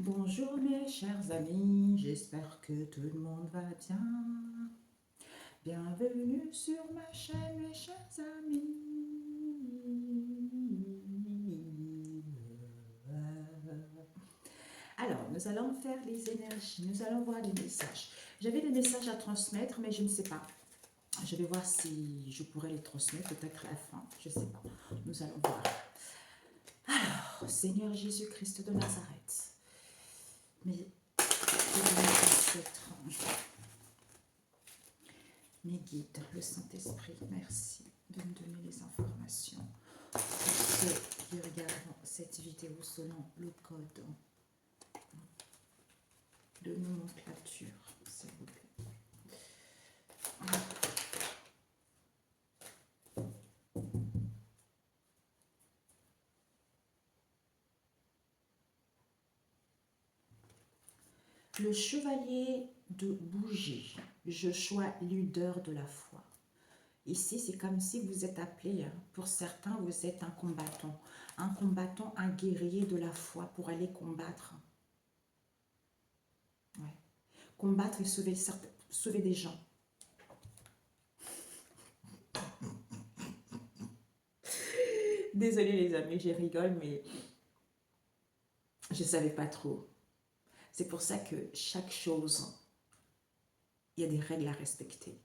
Bonjour mes chers amis, j'espère que tout le monde va bien. Bienvenue sur ma chaîne mes chers amis. Alors, nous allons faire les énergies, nous allons voir les messages. J'avais des messages à transmettre, mais je ne sais pas. Je vais voir si je pourrais les transmettre peut-être à la fin, je ne sais pas. Nous allons voir. Alors, Seigneur Jésus-Christ de Nazareth, mes ancêtres, mes guides, le Saint-Esprit, merci de me donner les informations pour ceux qui regardent cette vidéo selon le code de nomenclature, s'il vous plaît. Le chevalier de bougie, Joshua, leader de la foi. Ici, c'est comme si vous êtes appelé, pour certains, vous êtes un combattant, un guerrier de la foi pour aller combattre. Ouais. Combattre et sauver des gens. Désolée les amis, je rigole, mais je ne savais pas trop. C'est pour ça que chaque chose, il y a des règles à respecter.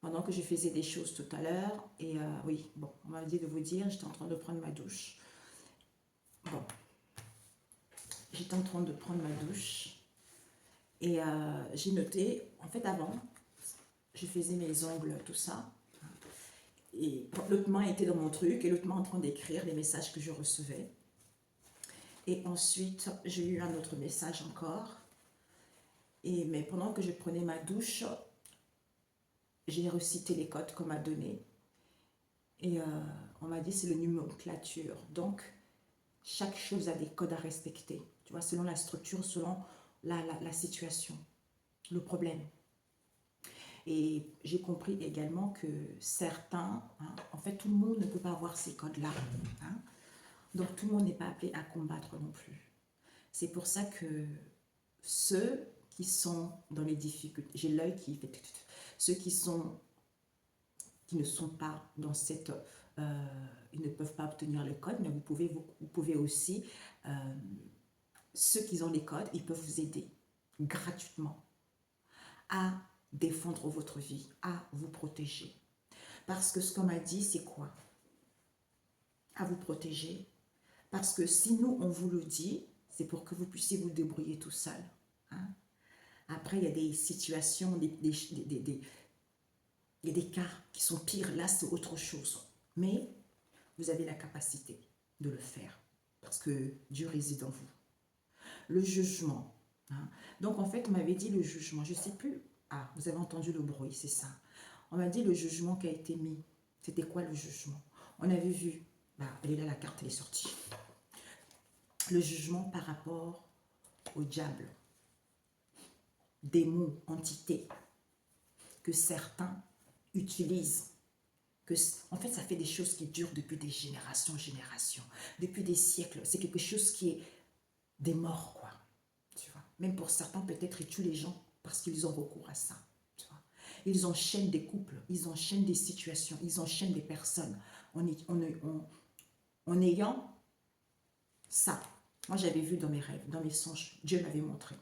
Pendant que je faisais des choses tout à l'heure, et oui, bon, on m'a dit de vous dire, j'étais en train de prendre ma douche. Bon, j'étais en train de prendre ma douche, et j'ai noté, en fait avant, je faisais mes ongles, tout ça, et l'autre main était dans mon truc, et l'autre main en train d'écrire les messages que je recevais. Et ensuite, j'ai eu un autre message encore. Mais pendant que je prenais ma douche, j'ai recité les codes qu'on m'a donnés. Et on m'a dit c'est le nomenclature. Donc, chaque chose a des codes à respecter. Tu vois, selon la structure, selon la situation, le problème. Et j'ai compris également que certains, en fait, tout le monde ne peut pas avoir ces codes-là. Donc, tout le monde n'est pas appelé à combattre non plus. C'est pour ça que ceux qui sont dans les difficultés, j'ai l'œil qui fait, ceux qui ne sont pas dans cette, ils ne peuvent pas obtenir le code, mais vous pouvez aussi, ceux qui ont les codes, ils peuvent vous aider gratuitement à défendre votre vie, à vous protéger. Parce que ce qu'on m'a dit, c'est quoi? À vous protéger. Parce que si nous, on vous le dit, c'est pour que vous puissiez vous débrouiller tout seul. Après, il y a des situations, il y a des cas qui sont pires. Là, c'est autre chose. Mais vous avez la capacité de le faire parce que Dieu réside en vous. Le jugement. Donc, en fait, on m'avait dit le jugement. Je ne sais plus. Ah, vous avez entendu le bruit, c'est ça. On m'a dit le jugement qui a été mis. C'était quoi le jugement? On avait vu. Elle est là, la carte, elle est sortie. Le jugement par rapport au diable. Démons, entités que certains utilisent. En fait, ça fait des choses qui durent depuis des générations, depuis des siècles. C'est quelque chose qui est des morts, quoi. Tu vois. Même pour certains, peut-être, ils tuent les gens parce qu'ils ont recours à ça. Tu vois. Ils enchaînent des couples, ils enchaînent des situations, ils enchaînent des personnes en ayant ça. Moi, j'avais vu dans mes rêves, dans mes songes, Dieu m'avait montré.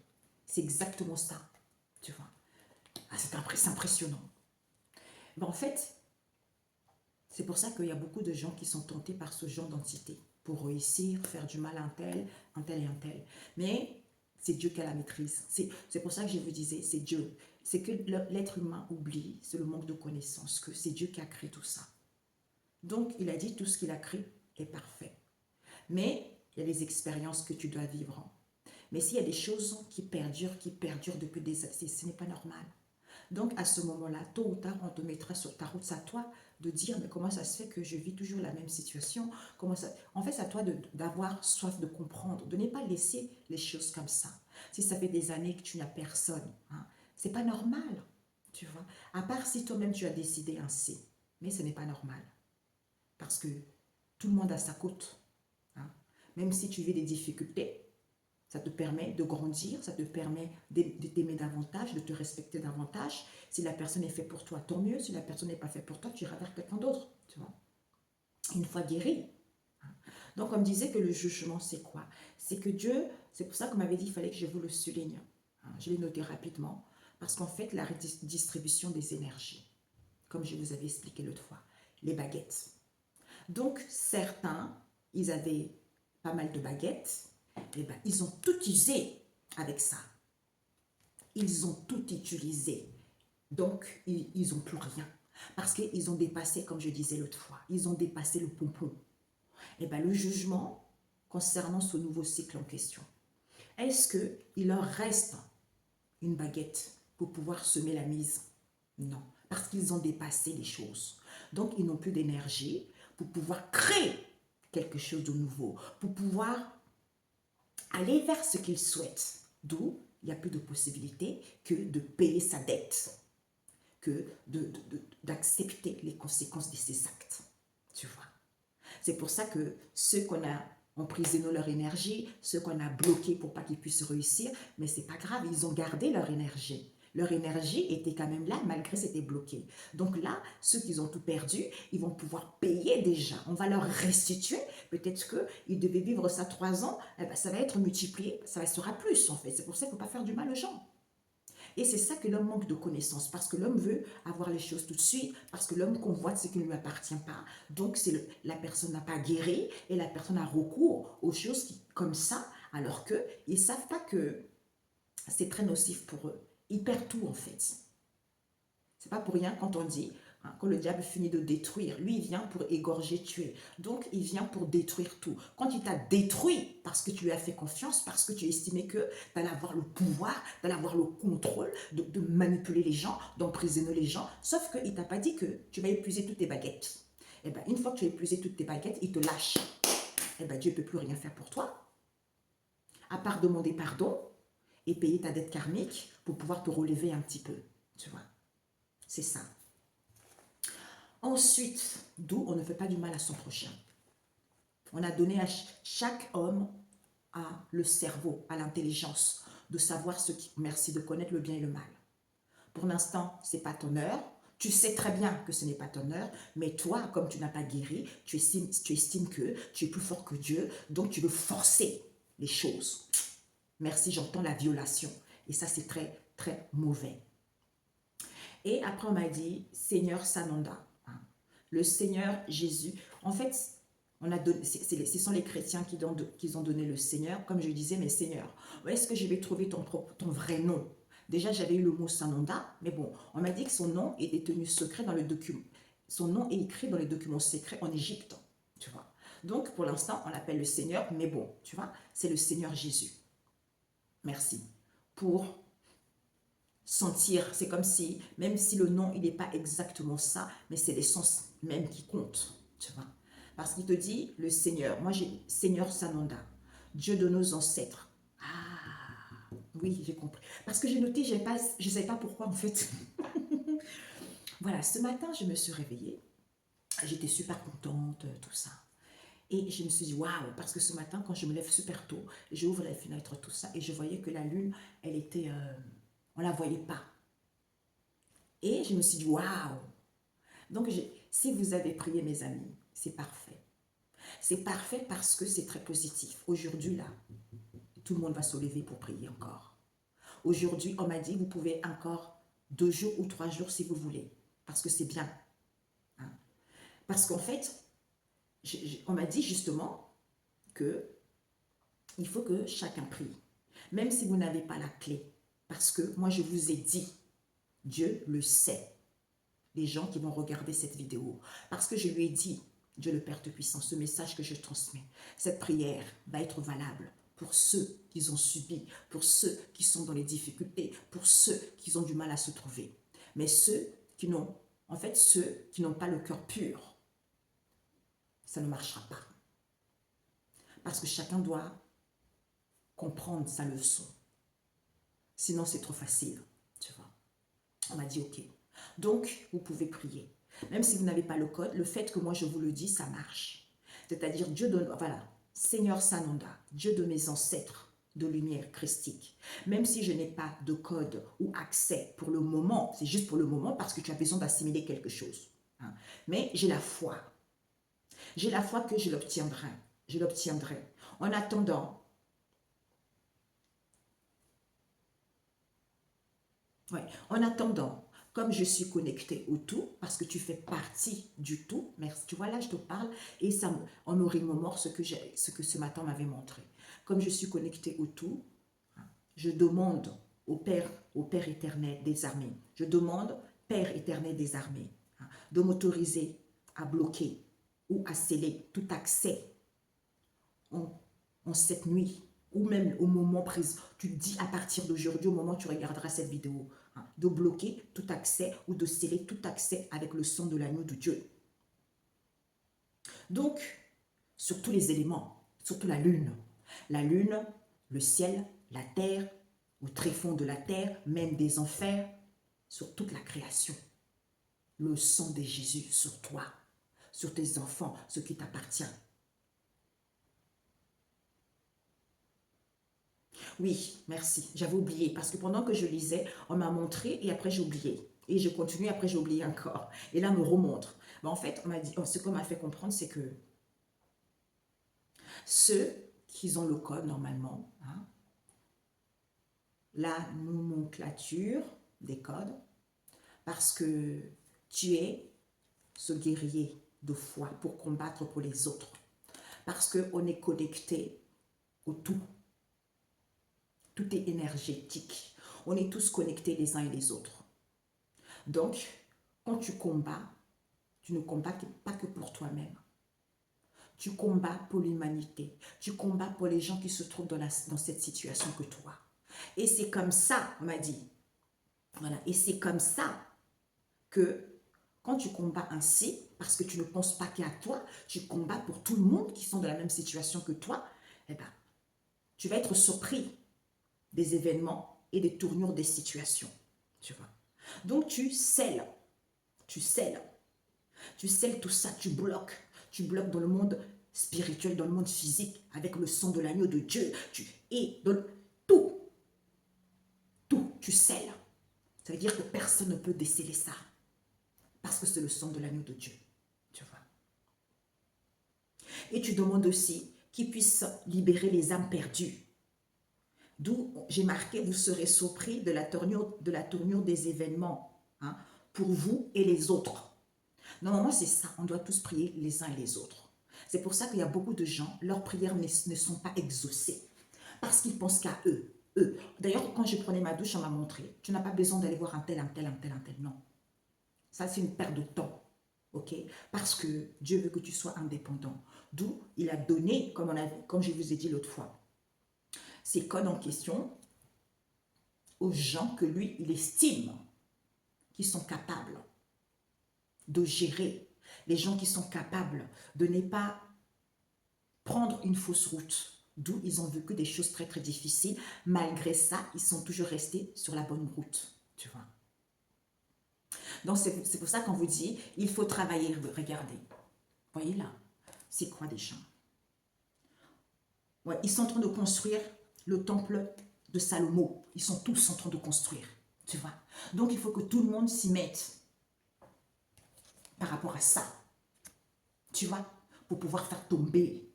C'est exactement ça. Tu vois. C'est impressionnant. En fait, c'est pour ça qu'il y a beaucoup de gens qui sont tentés par ce genre d'entité pour réussir, faire du mal à un tel et un tel. Mais c'est Dieu qui a la maîtrise. C'est pour ça que je vous disais, c'est Dieu. C'est que l'être humain oublie, c'est le manque de connaissance, que c'est Dieu qui a créé tout ça. Donc, il a dit tout ce qu'il a créé est parfait. Mais il y a des expériences que tu dois vivre. Mais s'il y a des choses qui perdurent depuis des années, ce n'est pas normal. Donc, à ce moment-là, tôt ou tard, on te mettra sur ta route. C'est à toi de dire, mais comment ça se fait que je vis toujours la même situation? En fait, c'est à toi d'avoir soif de comprendre, de ne pas laisser les choses comme ça. Si ça fait des années que tu n'as personne, c'est pas normal, tu vois. À part si toi-même tu as décidé ainsi, mais ce n'est pas normal. Parce que tout le monde a sa côte. Même si tu vis des difficultés, Ça te permet de grandir, ça te permet de t'aimer davantage, de te respecter davantage. Si la personne est faite pour toi, tant mieux. Si la personne n'est pas faite pour toi, tu iras vers quelqu'un d'autre, tu vois. Une fois guéri. Donc, on me disait que le jugement, c'est quoi? C'est que Dieu, c'est pour ça qu'on m'avait dit qu'il fallait que je vous le souligne. Je l'ai noté rapidement. Parce qu'en fait, la distribution des énergies, comme je vous avais expliqué l'autre fois, les baguettes. Donc, certains, ils avaient pas mal de baguettes, et ben, ils ont tout usé avec ça. Ils ont tout utilisé. Donc, ils n'ont plus rien. Parce qu'ils ont dépassé, comme je disais l'autre fois, ils ont dépassé le pompon. Et bien, le jugement concernant ce nouveau cycle en question. Est-ce qu'il leur reste une baguette pour pouvoir semer la mise? Non, parce qu'ils ont dépassé les choses. Donc, ils n'ont plus d'énergie pour pouvoir créer quelque chose de nouveau, pour pouvoir aller vers ce qu'ils souhaitent. D'où il n'y a plus de possibilité que de payer sa dette, que d'accepter les conséquences de ses actes. Tu vois. C'est pour ça que ceux qu'on a emprisonnés leur énergie, ceux qu'on a bloqués pour pas qu'ils puissent réussir, mais c'est pas grave, ils ont gardé leur énergie. Leur énergie était quand même là, malgré c'était bloqué. Donc là, ceux qui ont tout perdu, ils vont pouvoir payer déjà. On va leur restituer. Peut-être qu'ils devaient vivre ça 3 ans, eh ben, ça va être multiplié, ça sera plus en fait. C'est pour ça qu'il ne faut pas faire du mal aux gens. Et c'est ça que l'homme manque de connaissances, parce que l'homme veut avoir les choses tout de suite, parce que l'homme convoite ce qui ne lui appartient pas. Donc, la personne n'a pas guéri et la personne a recours aux choses comme ça, alors qu'ils ne savent pas que c'est très nocif pour eux. Ils perdent tout en fait. C'est pas pour rien quand on dit, quand le diable finit de détruire, lui il vient pour égorger, tuer. Donc il vient pour détruire tout. Quand il t'a détruit parce que tu lui as fait confiance, parce que tu estimais que tu allais avoir le pouvoir, tu allais avoir le contrôle de manipuler les gens, d'emprisonner les gens, sauf qu'il ne t'a pas dit que tu vas épuiser toutes tes baguettes. Et bien une fois que tu as épuisé toutes tes baguettes, il te lâche. Et bien Dieu ne peut plus rien faire pour toi, à part demander pardon et payer ta dette karmique pour pouvoir te relever un petit peu, tu vois. C'est ça. Ensuite, d'où on ne fait pas du mal à son prochain. On a donné à chaque homme le cerveau, à l'intelligence, de savoir ce qui... Merci de connaître le bien et le mal. Pour l'instant, ce n'est pas ton heure. Tu sais très bien que ce n'est pas ton heure, mais toi, comme tu n'as pas guéri, tu estimes que tu es plus fort que Dieu, donc tu veux forcer les choses. Merci, j'entends la violation. Et ça, c'est très, très mauvais. Et après, on m'a dit, Seigneur Sananda. Le Seigneur Jésus. En fait, ce sont les chrétiens qui ont donné le Seigneur. Comme je disais, mais Seigneur, où est-ce que je vais trouver ton vrai nom? Déjà, j'avais eu le mot Sananda, mais bon, on m'a dit que son nom est détenu secret dans le document. Son nom est écrit dans les documents secrets en Égypte, tu vois. Donc, pour l'instant, on l'appelle le Seigneur, mais bon, tu vois, c'est le Seigneur Jésus. Merci pour sentir, c'est comme si, même si le nom, il n'est pas exactement ça, mais c'est l'essence même qui compte, tu vois. Parce qu'il te dit, le Seigneur, moi j'ai Seigneur Sananda, Dieu de nos ancêtres. Ah, oui, j'ai compris. Parce que j'ai noté, je ne savais pas pourquoi en fait. Voilà, ce matin, je me suis réveillée, j'étais super contente, tout ça. Et je me suis dit, waouh, parce que ce matin, quand je me lève super tôt, j'ouvre la fenêtre, tout ça, et je voyais que la lune, elle était... on ne la voyait pas. Et je me suis dit, waouh. Donc, si vous avez prié, mes amis, c'est parfait. C'est parfait parce que c'est très positif. Aujourd'hui, là, tout le monde va se lever pour prier encore. Aujourd'hui, on m'a dit, vous pouvez encore 2 jours ou 3 jours si vous voulez. Parce que c'est bien. Hein? Parce qu'en fait, on m'a dit justement que il faut que chacun prie. Même si vous n'avez pas la clé. Parce que moi, je vous ai dit, Dieu le sait. Les gens qui vont regarder cette vidéo. Parce que je lui ai dit, Dieu le Père Tout-Puissant, ce message que je transmets, cette prière va être valable pour ceux qui ont subi, pour ceux qui sont dans les difficultés, pour ceux qui ont du mal à se trouver. Mais ceux qui n'ont, en fait, ceux qui n'ont pas le cœur pur, ça ne marchera pas. Parce que chacun doit comprendre sa leçon. Sinon, c'est trop facile, tu vois. On m'a dit, ok. Donc, vous pouvez prier. Même si vous n'avez pas le code, le fait que moi je vous le dis, ça marche. C'est-à-dire, Dieu de, voilà, Seigneur Sananda, Dieu de mes ancêtres, de lumière christique. Même si je n'ai pas de code ou accès pour le moment, c'est juste pour le moment parce que tu as besoin d'assimiler quelque chose. Hein. Mais j'ai la foi. J'ai la foi que je l'obtiendrai. Je l'obtiendrai. En attendant, en attendant, comme je suis connectée au tout, parce que tu fais partie du tout, merci, tu vois là je te parle et ça on me remémore ce que ce matin m'avait montré. Comme je suis connectée au tout, je demande au Père éternel des armées, je demande Père éternel des armées, de m'autoriser à bloquer ou à sceller tout accès en cette nuit, ou même au moment présent, tu te dis à partir d'aujourd'hui, au moment où tu regarderas cette vidéo, de bloquer tout accès ou de sceller tout accès avec le sang de l'agneau de Dieu. Donc, sur tous les éléments, surtout la lune, le ciel, la terre, au tréfonds de la terre, même des enfers, sur toute la création. Le sang de Jésus sur toi, sur tes enfants, ce qui t'appartient. Oui, merci. J'avais oublié parce que pendant que je lisais, on m'a montré et après j'ai oublié. Et je continue, après j'ai oublié encore. Et là, on me remontre. Mais en fait, on m'a dit, ce qu'on m'a fait comprendre, c'est que ceux qui ont le code normalement, la nomenclature des codes, parce que tu es ce guerrier de foi pour combattre pour les autres. Parce qu'on est connecté au tout. Tout est énergétique. On est tous connectés les uns et les autres. Donc, quand tu combats, tu ne combats pas que pour toi-même. Tu combats pour l'humanité. Tu combats pour les gens qui se trouvent dans cette situation que toi. Et c'est comme ça, on m'a dit. Voilà. Et c'est comme ça que quand tu combats ainsi, parce que tu ne penses pas qu'à toi, tu combats pour tout le monde qui sont dans la même situation que toi, eh ben, tu vas être surpris des événements et des tournures des situations. Tu vois. Donc tu scelles tout ça, tu bloques dans le monde spirituel, dans le monde physique, avec le sang de l'agneau de Dieu, et dans tout, tu scelles. Ça veut dire que personne ne peut déceler ça, parce que c'est le sang de l'agneau de Dieu, tu vois. Et tu demandes aussi qu'il puisse libérer les âmes perdues. D'où j'ai marqué, vous serez surpris de la tournure des événements, pour vous et les autres. Normalement, c'est ça, on doit tous prier les uns et les autres. C'est pour ça qu'il y a beaucoup de gens, leurs prières ne sont pas exaucées, parce qu'ils pensent qu'à eux. D'ailleurs, quand je prenais ma douche, on m'a montré, tu n'as pas besoin d'aller voir un tel, non. Ça, c'est une perte de temps, ok? Parce que Dieu veut que tu sois indépendant. D'où il a donné, comme je vous ai dit l'autre fois, ces codes en question aux gens que lui, il estime qui sont capables de gérer, les gens qui sont capables de ne pas prendre une fausse route, d'où ils ont vécu des choses très très difficiles. Malgré ça, ils sont toujours restés sur la bonne route, tu vois. Donc c'est pour ça qu'on vous dit, il faut travailler, regardez, voyez là, c'est quoi des gens? Ouais, ils sont en train de construire le temple de Salomon, ils sont tous en train de construire, tu vois. Donc il faut que tout le monde s'y mette par rapport à ça, tu vois, pour pouvoir faire tomber,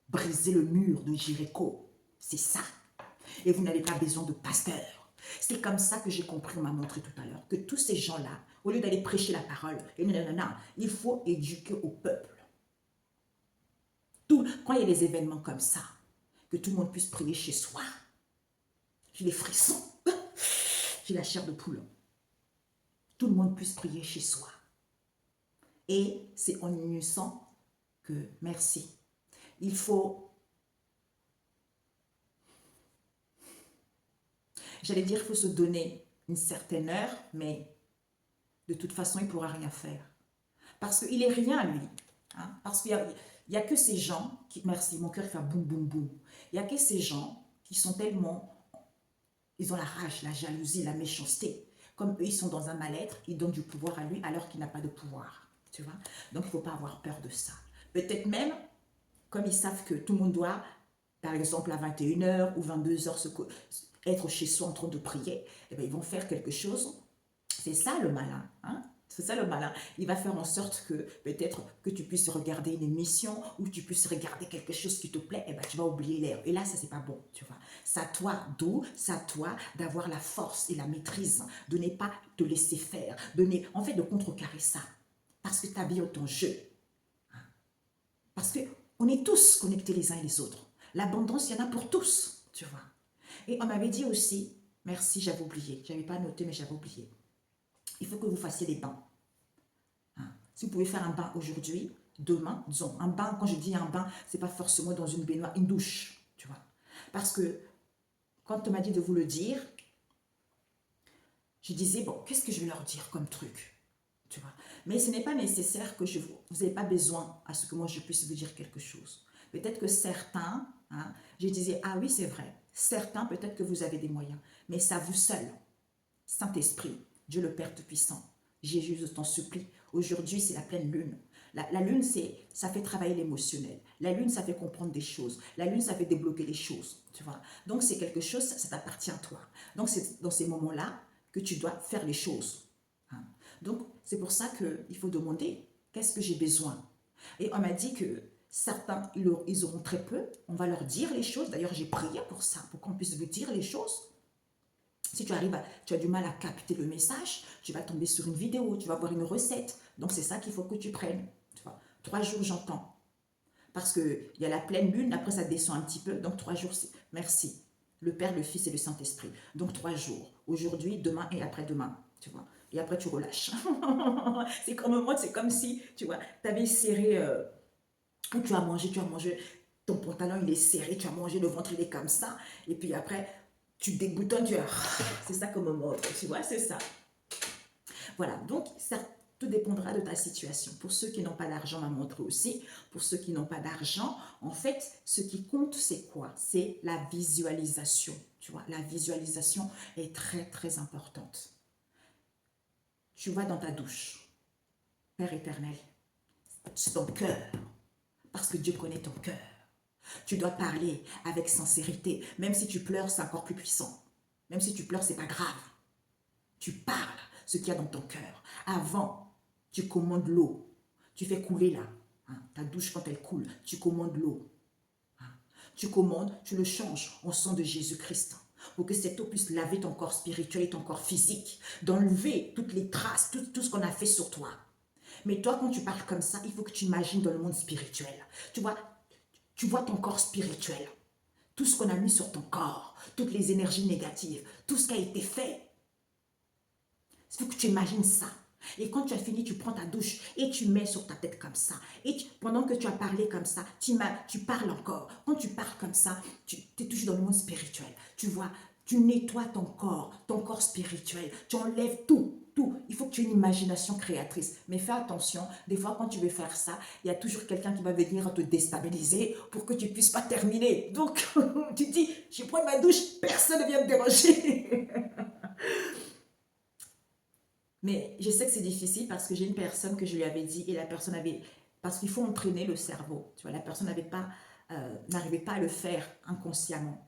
briser le mur de Jéricho, c'est ça. Et vous n'avez pas besoin de pasteur. C'est comme ça que j'ai compris, on m'a montré tout à l'heure, que tous ces gens-là, au lieu d'aller prêcher la parole, et non, il faut éduquer au peuple. Quand il y a des événements comme ça, que tout le monde puisse prier chez soi. J'ai les frissons, j'ai la chair de poule. Tout le monde puisse prier chez soi. Et c'est en unissant que, merci, il faut, j'allais dire, il faut se donner une certaine heure, mais de toute façon, il ne pourra rien faire. Parce qu'il n'est rien, lui. Parce qu'il n'y a que ces gens qui, merci, mon cœur fait boum, boum, boum. Il n'y a que ces gens qui sont tellement, ils ont la rage, la jalousie, la méchanceté. Comme eux, ils sont dans un mal-être, ils donnent du pouvoir à lui alors qu'il n'a pas de pouvoir. Tu vois? Donc, il ne faut pas avoir peur de ça. Peut-être même, comme ils savent que tout le monde doit par exemple à 21 h ou 22 h, être chez soi en train de prier, eh bien, ils vont faire quelque chose. C'est ça le malin, hein? C'est ça le malin. Il va faire en sorte que peut-être que tu puisses regarder une émission ou tu puisses regarder quelque chose qui te plaît, et ben tu vas oublier l'air. Et là, ça c'est pas bon, tu vois. C'est à toi d'où, c'est à toi d'avoir la force et la maîtrise, de ne pas te laisser faire, en fait de contrecarrer ça. Parce que ta vie est en jeu. Parce qu'on est tous connectés les uns et les autres. L'abondance, il y en a pour tous, tu vois. Et on m'avait dit aussi, merci, j'avais oublié, j'avais pas noté mais j'avais oublié. Il faut que vous fassiez des bains. Hein. Si vous pouvez faire un bain aujourd'hui, demain, disons, un bain, quand je dis un bain, c'est pas forcément dans une baignoire, une douche, tu vois. Parce que quand on m'a dit de vous le dire, je disais, bon, qu'est-ce que je vais leur dire comme truc, tu vois. Mais ce n'est pas nécessaire que vous n'avez pas besoin à ce que moi je puisse vous dire quelque chose. Peut-être que certains, hein, je disais, ah oui, c'est vrai. Certains, peut-être que vous avez des moyens, mais c'est à vous seul. Saint-Esprit, Dieu le Père Tout-Puissant, Jésus, je t'en supplie. Aujourd'hui, c'est la pleine lune. La lune, ça fait travailler l'émotionnel. La lune, ça fait comprendre des choses. La lune, ça fait débloquer les choses. Tu vois. Donc, c'est quelque chose, ça t'appartient à toi. Donc, c'est dans ces moments-là que tu dois faire les choses. Hein. Donc, c'est pour ça qu'il faut demander, qu'est-ce que j'ai besoin? Et on m'a dit que certains, ils auront très peu. On va leur dire les choses. D'ailleurs, j'ai prié pour ça, pour qu'on puisse vous dire les choses. Si tu tu as du mal à capter le message, tu vas tomber sur une vidéo, tu vas voir une recette. Donc, c'est ça qu'il faut que tu prennes. Tu vois. 3 jours, j'entends. Parce qu'il y a la pleine lune, après ça descend un petit peu. Donc, 3 jours, merci. Le Père, le Fils et le Saint-Esprit. Donc, 3 jours. Aujourd'hui, demain et après-demain. Tu vois. Et après, tu relâches. C'est comme moi, c'est comme si, tu vois, tu avais serré, tu as mangé, ton pantalon, il est serré, tu as mangé, le ventre, il est comme ça. Et puis après, tu déboutonnes, c'est ça comme mode, tu vois, c'est ça. Voilà, donc ça tout dépendra de ta situation. Pour ceux qui n'ont pas d'argent, on m'a montré aussi, pour ceux qui n'ont pas d'argent, en fait, ce qui compte, c'est quoi? C'est la visualisation, tu vois. La visualisation est très, très importante. Tu vas dans ta douche, Père éternel, c'est ton cœur, parce que Dieu connaît ton cœur. Tu dois parler avec sincérité. Même si tu pleures, c'est encore plus puissant. Même si tu pleures, c'est pas grave. Tu parles ce qu'il y a dans ton cœur. Avant, tu commandes l'eau. Tu fais couler là. Hein, ta douche, quand elle coule, tu commandes l'eau. Hein, tu commandes, tu le changes en sang de Jésus-Christ. Pour que cette eau puisse laver ton corps spirituel et ton corps physique. D'enlever toutes les traces, tout ce qu'on a fait sur toi. Mais toi, quand tu parles comme ça, il faut que tu imagines dans le monde spirituel. Tu vois ton corps spirituel. Tout ce qu'on a mis sur ton corps, toutes les énergies négatives, tout ce qui a été fait. Il faut que tu imagines ça. Et quand tu as fini, tu prends ta douche et tu mets sur ta tête comme ça. Et pendant que tu as parlé comme ça, tu parles encore. Quand tu parles comme ça, tu es toujours dans le monde spirituel. Tu vois, tu nettoies ton corps spirituel. Tu enlèves tout, tout. Il faut que tu aies une imagination créatrice. Mais fais attention, des fois quand tu veux faire ça, il y a toujours quelqu'un qui va venir te déstabiliser pour que tu ne puisses pas terminer. Donc, tu dis, je prends ma douche, personne ne vient me déranger. Mais je sais que c'est difficile parce que j'ai une personne que je lui avais dit et la personne avait... Parce qu'il faut entraîner le cerveau. Tu vois, la personne n'arrivait pas à le faire inconsciemment.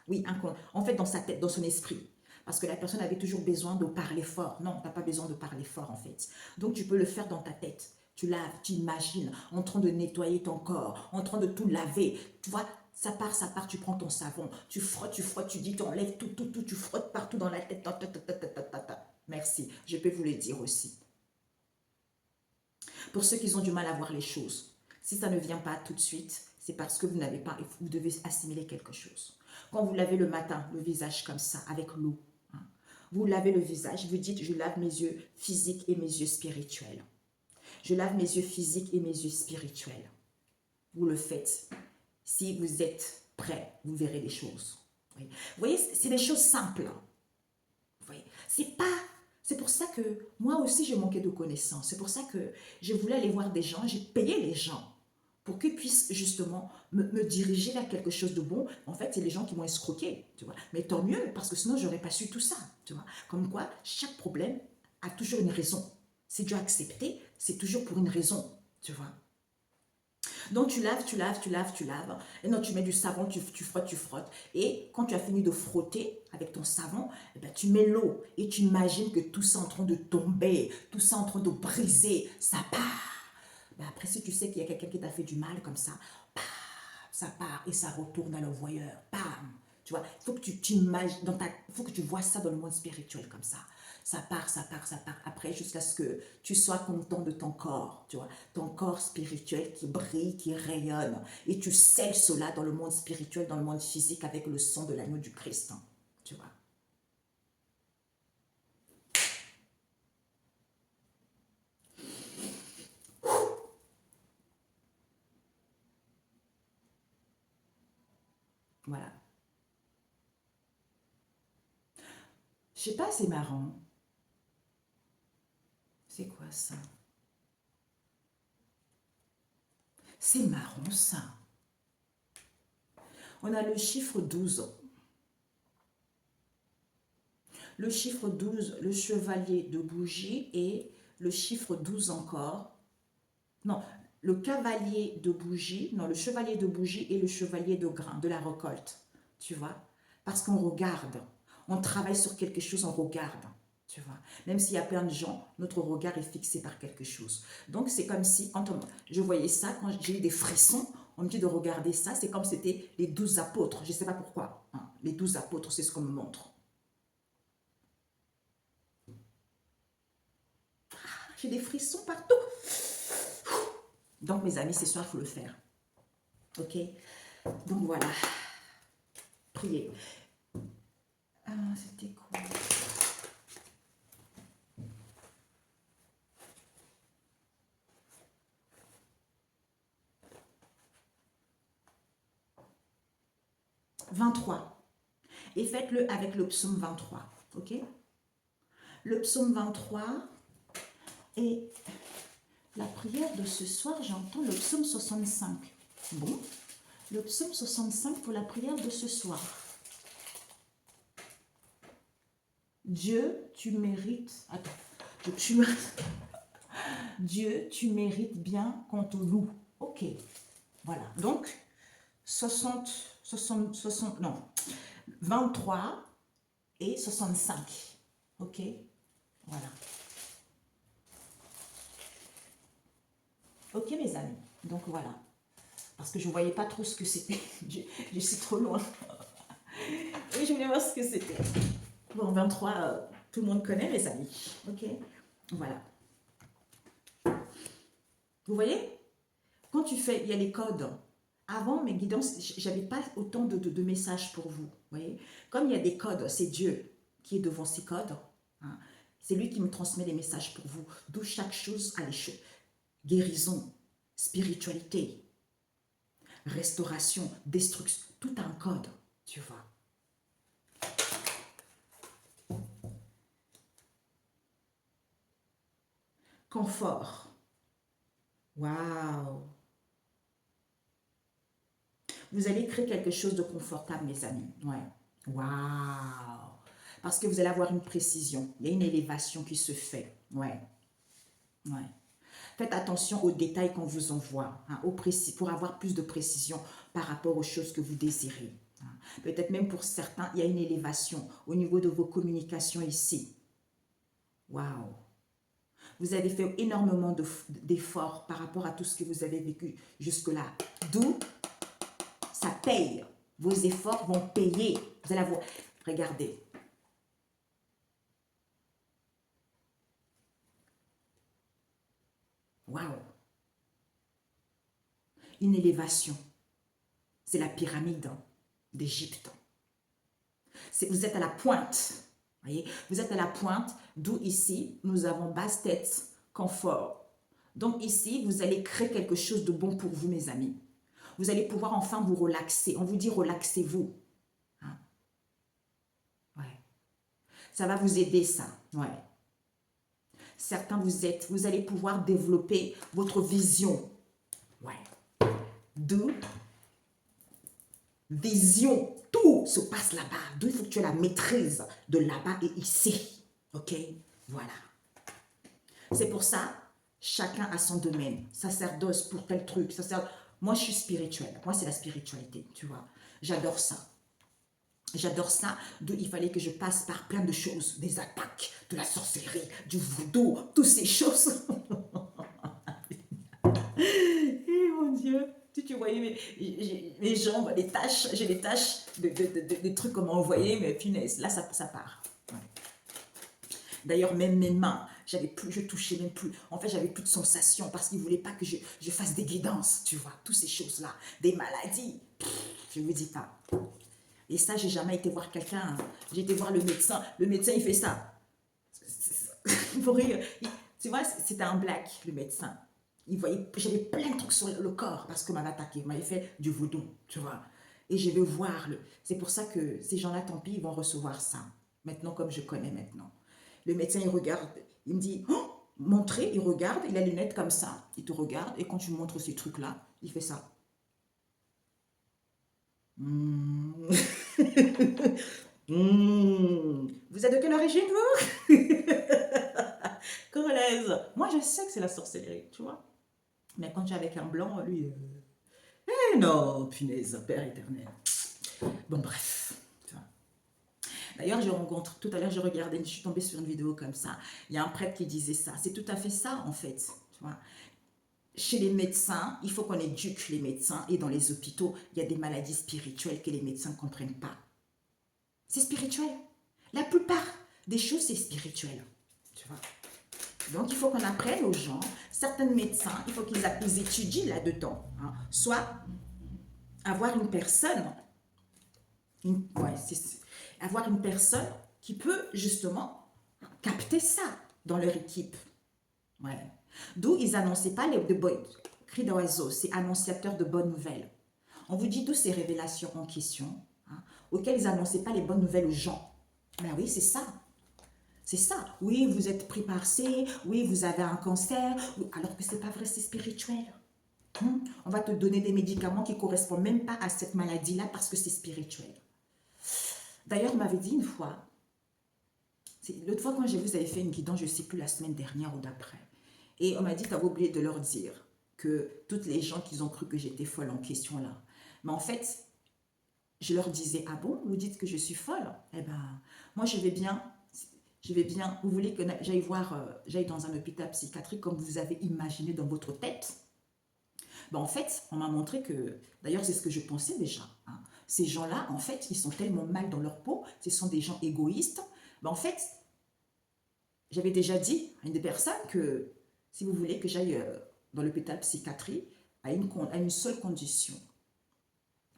Oui, en fait, dans sa tête, dans son esprit. Parce que la personne avait toujours besoin de parler fort. Non, tu n'as pas besoin de parler fort, en fait. Donc, tu peux le faire dans ta tête. Tu laves, tu imagines, en train de nettoyer ton corps, en train de tout laver. Tu vois, ça part, tu prends ton savon, tu frottes, tu dis, tu enlèves tout, tu frottes partout dans la tête. Merci, je peux vous le dire aussi. Pour ceux qui ont du mal à voir les choses, si ça ne vient pas tout de suite, c'est parce que vous devez assimiler quelque chose. Quand vous lavez le matin, le visage comme ça, avec l'eau, hein, vous lavez le visage, vous dites, je lave mes yeux physiques et mes yeux spirituels. Je lave mes yeux physiques et mes yeux spirituels. Vous le faites. Si vous êtes prêt, vous verrez les choses. Oui. Vous voyez, c'est des choses simples. Vous voyez, c'est pour ça que moi aussi, j'ai manqué de connaissances. C'est pour ça que je voulais aller voir des gens, j'ai payé les gens pour qu'ils puissent justement me diriger vers quelque chose de bon. En fait, c'est les gens qui m'ont escroqué, tu vois. Mais tant mieux, parce que sinon, je n'aurais pas su tout ça, tu vois. Comme quoi, chaque problème a toujours une raison. Si Dieu a accepté, c'est toujours pour une raison, tu vois. Donc tu laves, tu laves, tu laves, tu laves. Et non, tu mets du savon, tu frottes, tu frottes. Et quand tu as fini de frotter avec ton savon, eh ben, tu mets l'eau et tu imagines que tout ça est en train de tomber, tout ça est en train de briser, ça part. Ben après, si tu sais qu'il y a quelqu'un qui t'a fait du mal comme ça part et ça retourne à l'envoyeur. Bam! Tu vois, il faut que tu t'imagines, il faut que tu vois ça dans le monde spirituel comme ça. Ça part, ça part, ça part. Après, jusqu'à ce que tu sois content de ton corps, tu vois. Ton corps spirituel qui brille, qui rayonne. Et tu scelles cela dans le monde spirituel, dans le monde physique avec le sang de l'agneau du Christ. Hein, tu vois. Voilà. Je sais pas, c'est marrant. C'est quoi ça? C'est marrant ça. On a le chiffre 12. Le chiffre 12, le chevalier de bougie et le chiffre 12 encore. Non, le cavalier de bougie, non, le chevalier de bougie et le chevalier de grain, de la récolte. Tu vois? Parce qu'on regarde. On travaille sur quelque chose, on regarde. Tu vois? Même s'il y a plein de gens, notre regard est fixé par quelque chose. Donc, c'est comme si, je voyais ça, quand j'ai eu des frissons, on me dit de regarder ça, c'est comme si c'était les 12 apôtres. Je ne sais pas pourquoi. Hein. Les 12 apôtres, c'est ce qu'on me montre. J'ai des frissons partout. Donc, mes amis, c'est sûr, il faut le faire. Ok? Donc, voilà. Priez. Ah, c'était quoi? « 23. Et faites-le avec le psaume 23. Ok? Le psaume 23 et la prière de ce soir, j'entends le psaume 65. Bon, le psaume 65 pour la prière de ce soir. Dieu, tu mérites... Attends, Dieu, tu mérites bien qu'on te loue. Ok, voilà. Donc, 60, non, 23 et 65. Ok, voilà. Ok, mes amis. Donc, voilà. Parce que je ne voyais pas trop ce que c'était. Je suis trop loin. Et je voulais voir ce que c'était. Bon, 23, tout le monde connaît, mes amis. Ok, voilà. Vous voyez? Quand tu fais, il y a les codes. Avant, mes guidances, j'avais pas autant de messages pour vous. Vous voyez? Comme il y a des codes, c'est Dieu qui est devant ces codes. Hein. C'est lui qui me transmet les messages pour vous. D'où chaque chose a les choses. Guérison, spiritualité, restauration, destruction. Tout a un code, tu vois. Confort. Waouh! Vous allez créer quelque chose de confortable, mes amis. Ouais. Waouh! Parce que vous allez avoir une précision. Il y a une élévation qui se fait. Ouais. Ouais. Faites attention aux détails qu'on vous envoie, hein, pour avoir plus de précision par rapport aux choses que vous désirez. Hein. Peut-être même pour certains, il y a une élévation au niveau de vos communications ici. Waouh! Vous avez fait énormément d'efforts par rapport à tout ce que vous avez vécu jusque-là. D'où ça paye. Vos efforts vont payer. Vous allez avoir... Regardez. Waouh! Une élévation. C'est la pyramide d'Égypte. Vous êtes à la pointe. Voyez? Vous êtes à la pointe, d'où ici, nous avons basse tête, confort. Donc ici, vous allez créer quelque chose de bon pour vous, mes amis. Vous allez pouvoir enfin vous relaxer. On vous dit relaxez-vous. Hein? Ouais. Ça va vous aider, ça. Ouais. Certains, vous allez pouvoir développer votre vision. Ouais. D'où vision. Tout se passe là-bas. D'où il faut que tu aies la maîtrise de là-bas et ici. Ok? Voilà. C'est pour ça, chacun a son domaine. Sacerdoce pour tel truc. Moi, je suis spirituelle. Moi, c'est la spiritualité, tu vois. J'adore ça. J'adore ça, d'où il fallait que je passe par plein de choses, des attaques, de la sorcellerie, du voodoo, toutes ces choses. Eh mon Dieu, tu voyais mes jambes, les taches, j'ai des taches, des trucs qu'on m'a envoyé, mais punaise, là ça part. Ouais. D'ailleurs, même mes mains, j'avais plus, je touchais même plus. En fait, j'avais plus de sensation parce qu'ils ne voulaient pas que je fasse des guidances, tu vois, toutes ces choses-là, des maladies. Je ne vous dis pas. Et ça, j'ai jamais été voir quelqu'un. Hein. J'ai été voir le médecin. Le médecin, il fait ça. Pour rire. Tu vois, c'était un black, le médecin. Il voyait, j'avais plein de trucs sur le corps parce qu'on m'avait attaqué. Il m'avait fait du vaudou, tu vois. Et je vais voir. C'est pour ça que ces gens-là, tant pis, ils vont recevoir ça. Maintenant, comme je connais maintenant. Le médecin, il regarde. Il me dit, oh, montrez, il regarde. Il a les lunettes comme ça. Il te regarde. Et quand tu montres ces trucs-là, il fait ça. Mmh. Mmh. Vous êtes de quelle origine, vous? Congolaise. Moi, je sais que c'est la sorcellerie, tu vois. Mais quand tu es avec un blanc, lui... Eh non, punaise, Père éternel. Bon, bref. D'ailleurs, je rencontre, tout à l'heure, je regardais, je suis tombée sur une vidéo comme ça. Il y a un prêtre qui disait ça. C'est tout à fait ça, en fait. Tu vois. Chez les médecins, il faut qu'on éduque les médecins. Et dans les hôpitaux, il y a des maladies spirituelles que les médecins ne comprennent pas. C'est spirituel. La plupart des choses, c'est spirituel. Tu vois. Donc, il faut qu'on apprenne aux gens, certains médecins, il faut qu'ils étudient là-dedans. Hein. Soit avoir une personne, avoir une personne qui peut justement capter ça dans leur équipe. Ouais. D'où ils n'annonçaient pas les cris d'oiseau, c'est annonciateur de bonnes nouvelles. On vous dit d'où ces révélations en question, hein, auxquelles ils n'annonçaient pas les bonnes nouvelles aux gens. Ben oui, c'est ça. C'est ça. Oui, vous êtes pris par C, oui, vous avez un cancer, oui, alors que c'est pas vrai, c'est spirituel. On va te donner des médicaments qui ne correspondent même pas à cette maladie-là parce que c'est spirituel. D'ailleurs, on m'avait dit une fois, l'autre fois quand vous avez fait une guidance, je ne sais plus la semaine dernière ou d'après, et on m'a dit, tu avais oublié de leur dire que toutes les gens qui ont cru que j'étais folle en question là, mais en fait, je leur disais, ah bon, vous dites que je suis folle? Eh ben, moi je vais bien, vous voulez que j'aille dans un hôpital psychiatrique comme vous avez imaginé dans votre tête? Ben, en fait, on m'a montré que, d'ailleurs c'est ce que je pensais déjà, hein. Ces gens-là, en fait, ils sont tellement mal dans leur peau, ce sont des gens égoïstes. Ben, en fait, j'avais déjà dit à une des personnes que si vous voulez que j'aille dans l'hôpital psychiatrie, à une seule condition.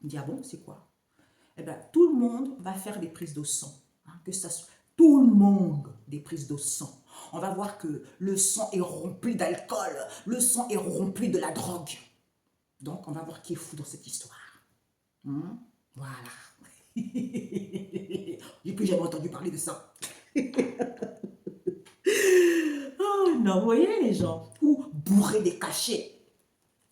Il me dit, ah bon, c'est quoi? Eh bien, tout le monde va faire des prises de sang. Hein, que ça soit, tout le monde des prises de sang. On va voir que le sang est rempli d'alcool, le sang est rempli de la drogue. Donc, on va voir qui est fou dans cette histoire. Voilà. J'ai plus jamais entendu parler de ça. Oh non, vous voyez les gens, ou bourrés des cachets.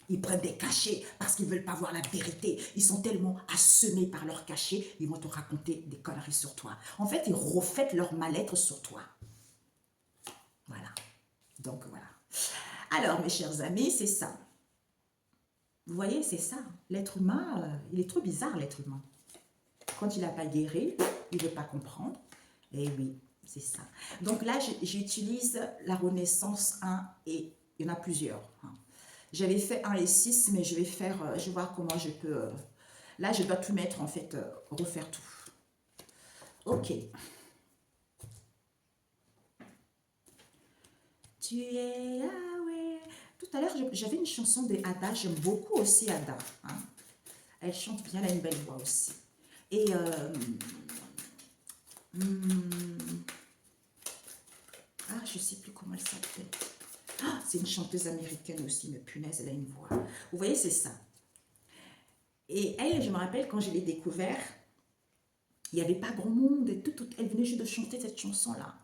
Ils prennent des cachets parce qu'ils ne veulent pas voir la vérité. Ils sont tellement assommés par leurs cachets, ils vont te raconter des conneries sur toi. En fait, ils reflètent leur mal-être sur toi. Voilà. Donc, voilà. Alors, mes chers amis, c'est ça. Vous voyez, c'est ça. L'être humain, il est trop bizarre, l'être humain. Quand il n'a pas guéri, il ne veut pas comprendre. Et oui, c'est ça. Donc là, j'utilise la Renaissance 1 et il y en a plusieurs. Hein. J'avais fait 1 et 6, mais je vais voir comment je peux... là, je dois tout mettre, en fait, refaire tout. Ok. Tu es Yahweh. Tout à l'heure, j'avais une chanson des Ada. J'aime beaucoup aussi Ada. Hein. Elle chante bien, elle a une belle voix aussi. Et... je ne sais plus comment elle s'appelle. Ah, c'est une chanteuse américaine aussi, mais punaise, elle a une voix. Vous voyez, c'est ça. Et elle, je me rappelle, quand je l'ai découvert, il n'y avait pas grand monde. Et elle venait juste de chanter cette chanson-là.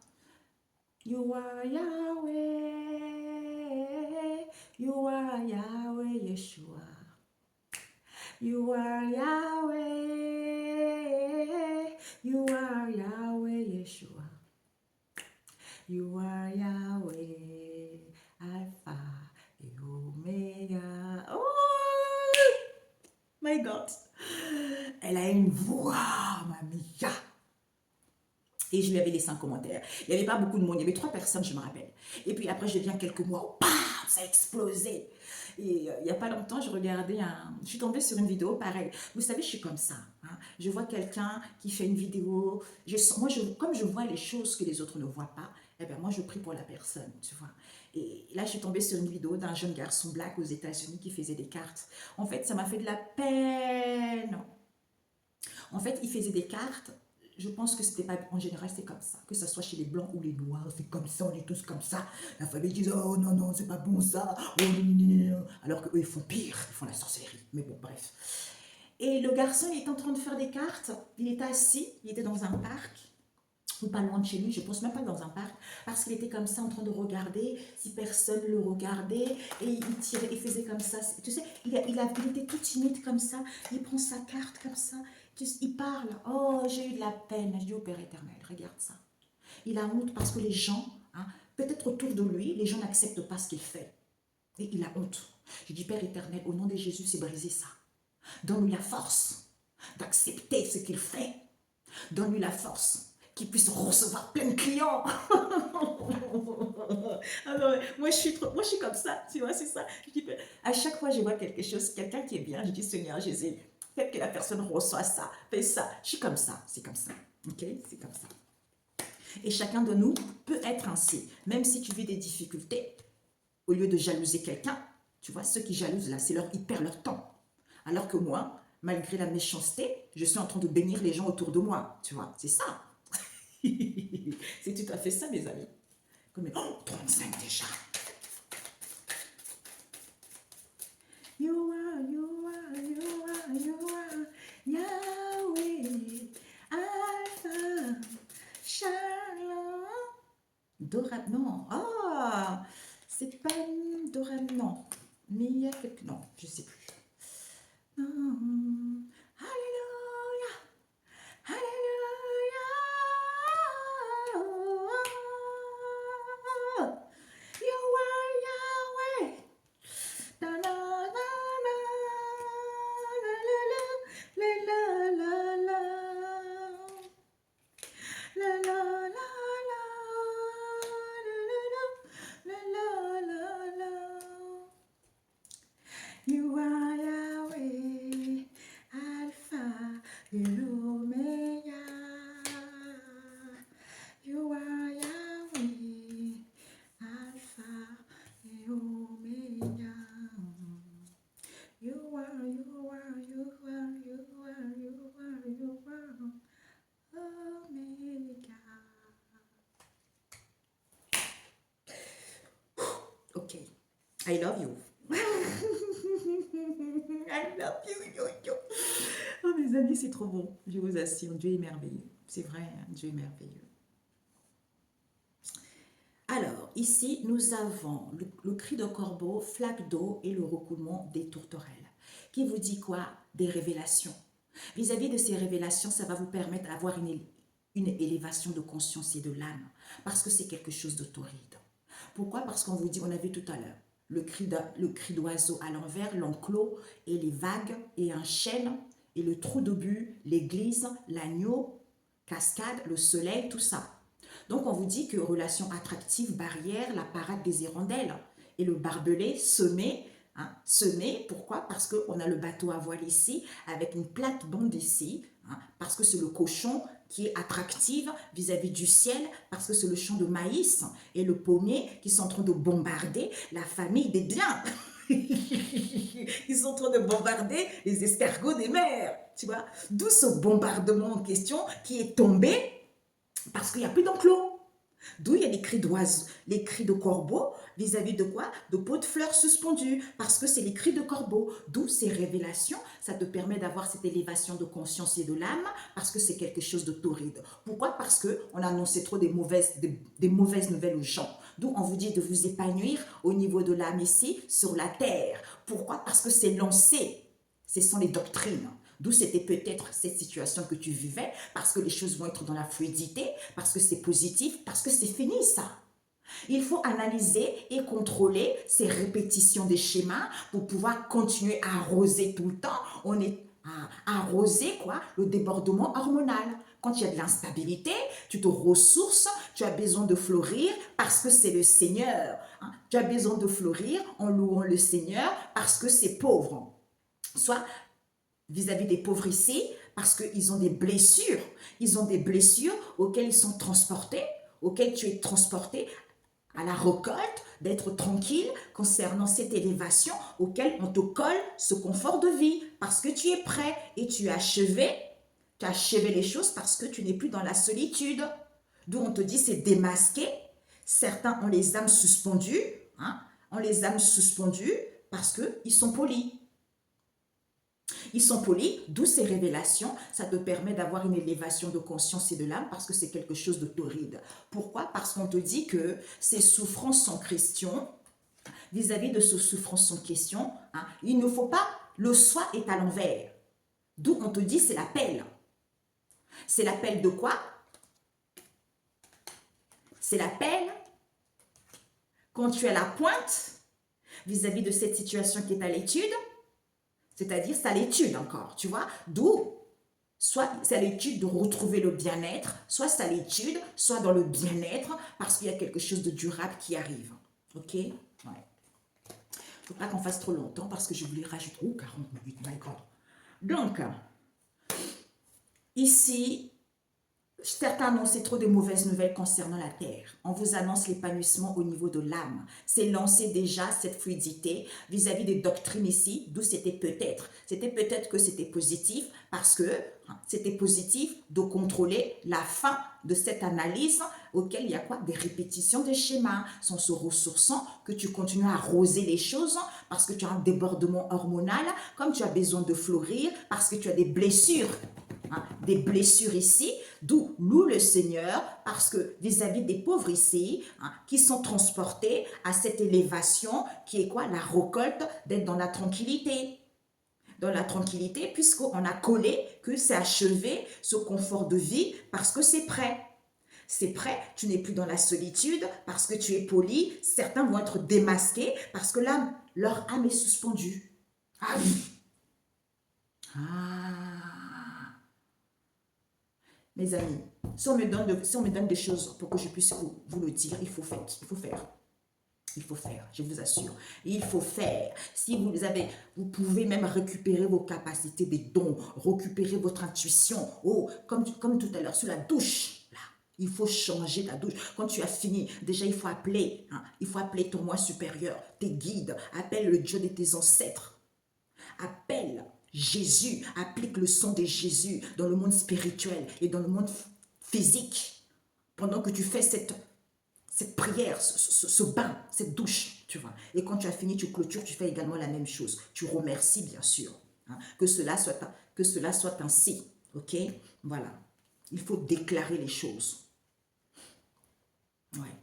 You are Yahweh, you are Yahweh Yeshua. You are Yahweh, you are Yahweh Yeshua. You are Yahweh, Alpha et Omega. Oh, élégante. Elle a une voix, mamia. Et je lui avais laissé un commentaire. Il n'y avait pas beaucoup de monde, il y avait 3 personnes, je me rappelle. Et puis après, je viens quelques mois, bam, ça a explosé. Et il n'y a pas longtemps, je suis tombée sur une vidéo, pareil. Vous savez, je suis comme ça. Hein. Je vois quelqu'un qui fait une vidéo. Comme je vois les choses que les autres ne voient pas, eh bien, moi, je prie pour la personne, tu vois. Et là, je suis tombée sur une vidéo d'un jeune garçon black aux États-Unis qui faisait des cartes. En fait, ça m'a fait de la peine. En fait, il faisait des cartes. Je pense que c'était pas, en général, c'est comme ça. Que ce soit chez les blancs ou les noirs, c'est comme ça, on est tous comme ça. La famille dit, oh non, non, c'est pas bon ça. Oh, alors qu'eux, ils font pire, ils font la sorcellerie. Mais bon, bref. Et le garçon, il était en train de faire des cartes. Il était assis, il était dans un parc, ou pas loin de chez lui, je pense même pas dans un parc, parce qu'il était comme ça en train de regarder, si personne le regardait, et il tirait, il faisait comme ça. Tu sais, il était tout timide comme ça, il prend sa carte comme ça, il parle. Oh, j'ai eu de la peine. Je dis au Père éternel, regarde ça. Il a honte parce que les gens, hein, peut-être autour de lui, les gens n'acceptent pas ce qu'il fait. Et il a honte. Je dis, Père éternel, au nom de Jésus, c'est briser ça. Donne-lui la force d'accepter ce qu'il fait. Donne-lui la force qu'il puisse recevoir plein de clients. Alors, moi, je suis comme ça, tu vois, c'est ça. Je dis, à chaque fois, je vois quelque chose, quelqu'un qui est bien, je dis, Seigneur Jésus, fais que la personne reçoit ça, fais ça. Je suis comme ça, c'est comme ça. Ok, c'est comme ça. Et chacun de nous peut être ainsi. Même si tu vis des difficultés, au lieu de jalouser quelqu'un, tu vois, ceux qui jalousent là, ils perdent leur temps. Alors que moi, malgré la méchanceté, je suis en train de bénir les gens autour de moi. Tu vois, c'est ça. C'est tout à fait ça, mes amis. Comme, oh, 35 déjà. You are Yahweh, Alpha, Shalom. Doram, non. Ah, c'est pas Doram, non. Mais il y a quelque... Non, je sais plus. Alléluia. Alléluia. You are Yahweh. La la la la la la la la la la la la You are Yahweh, Alpha and Omega. You are Yahweh, Alpha and Omega. You are Omega. Ok, I love you. I love you. Oh mes amis, c'est trop bon. Je vous assure, Dieu est merveilleux. C'est vrai, hein, Dieu est merveilleux. Alors, ici, nous avons le cri de corbeau, flaque d'eau et le recoulement des tourterelles. Qui vous dit quoi? Des révélations. Vis-à-vis de ces révélations, ça va vous permettre d'avoir une élévation de conscience et de l'âme. Parce que c'est quelque chose de torride. Pourquoi? Parce qu'on vous dit, on a vu tout à l'heure, le cri d'oiseau à l'envers, l'enclos et les vagues et un chêne et le trou de but, l'église, l'agneau, cascade, le soleil, tout ça. Donc on vous dit que relation attractive, barrière, la parade des hirondelles et le barbelé semé. Hein, semé, pourquoi? Parce qu'on a le bateau à voile ici, avec une plate bande ici, hein, parce que c'est le cochon qui est attractive vis-à-vis du ciel, parce que c'est le champ de maïs et le pommier qui sont en train de bombarder la famille des biens. Ils sont en train de bombarder les escargots des mers, tu vois. D'où ce bombardement en question qui est tombé parce qu'il n'y a plus d'enclos. D'où il y a les cris d'oiseaux, les cris de corbeaux, vis-à-vis de quoi? De pots de fleurs suspendus, parce que c'est les cris de corbeaux. D'où ces révélations, ça te permet d'avoir cette élévation de conscience et de l'âme, parce que c'est quelque chose de torride. Pourquoi? Parce qu'on a annoncé trop des mauvaises nouvelles aux gens. D'où on vous dit de vous épanouir au niveau de l'âme ici, sur la terre. Pourquoi? Parce que c'est lancé. Ce sont les doctrines. D'où c'était peut-être cette situation que tu vivais, parce que les choses vont être dans la fluidité, parce que c'est positif, parce que c'est fini ça. Il faut analyser et contrôler ces répétitions des schémas pour pouvoir continuer à arroser tout le temps. arroser quoi? Le débordement hormonal. Quand il y a de l'instabilité, tu te ressources, tu as besoin de fleurir parce que c'est le Seigneur. Hein. Tu as besoin de fleurir en louant le Seigneur parce que c'est pauvre. Soit vis-à-vis des pauvres ici, parce qu'ils ont des blessures. Ils ont des blessures auxquelles ils sont transportés, auxquelles tu es transporté à la récolte, d'être tranquille concernant cette élévation auquel on te colle ce confort de vie parce que tu es prêt et tu as achevé les choses parce que tu n'es plus dans la solitude. D'où on te dit c'est démasqué. Certains ont les âmes suspendues, hein, ont les âmes suspendues parce qu'ils sont polis. Ils sont polis, d'où ces révélations. Ça te permet d'avoir une élévation de conscience et de l'âme parce que c'est quelque chose de torride. Pourquoi? Parce qu'on te dit que ces souffrances sont questions. Vis-à-vis de ces souffrances en question, hein, il ne faut pas, le soi est à l'envers. D'où on te dit c'est l'appel. C'est l'appel de quoi? C'est l'appel quand tu es à la pointe vis-à-vis de cette situation qui est à l'étude. C'est-à-dire, c'est à l'étude encore, tu vois. D'où, soit c'est à l'étude de retrouver le bien-être, soit c'est à l'étude, soit dans le bien-être, parce qu'il y a quelque chose de durable qui arrive. Ok? Ouais. Il ne faut pas qu'on fasse trop longtemps, parce que je voulais rajouter... Oh, 40 minutes, my God. Donc, ici, certains annonçaient trop de mauvaises nouvelles concernant la terre. On vous annonce l'épanouissement au niveau de l'âme. C'est lancé déjà cette fluidité vis-à-vis des doctrines ici, d'où c'était peut-être. C'était peut-être que c'était positif parce que c'était positif de contrôler la fin de cette analyse auquel il y a quoi? Des répétitions des schémas. Sans se ressourçant, que tu continues à arroser les choses parce que tu as un débordement hormonal, comme tu as besoin de fleurir, parce que tu as des blessures. Des blessures ici, d'où loue le Seigneur, parce que vis-à-vis des pauvres ici, qui sont transportés à cette élévation, qui est quoi? La récolte, d'être dans la tranquillité. Dans la tranquillité, puisqu'on a collé que c'est achevé, ce confort de vie, parce que c'est prêt. C'est prêt, tu n'es plus dans la solitude, parce que tu es poli, certains vont être démasqués, parce que là, leur âme est suspendue. Ah oui. Mes amis, si on me donne des choses pour que je puisse vous le dire, il faut faire. Il faut faire. Il faut faire, je vous assure. Il faut faire. Si vous pouvez même récupérer vos capacités, des dons, récupérer votre intuition. Oh, comme tout à l'heure, sur la douche. Là, il faut changer la douche. Quand tu as fini, déjà il faut appeler. Il faut appeler ton moi supérieur, tes guides. Appelle le Dieu de tes ancêtres. Appelle Jésus, applique le sang de Jésus dans le monde spirituel et dans le monde physique. Pendant que tu fais cette prière, ce bain, cette douche, tu vois. Et quand tu as fini, tu clôtures, tu fais également la même chose. Tu remercies, bien sûr. Que cela soit ainsi. Ok? Voilà. Il faut déclarer les choses. Ouais.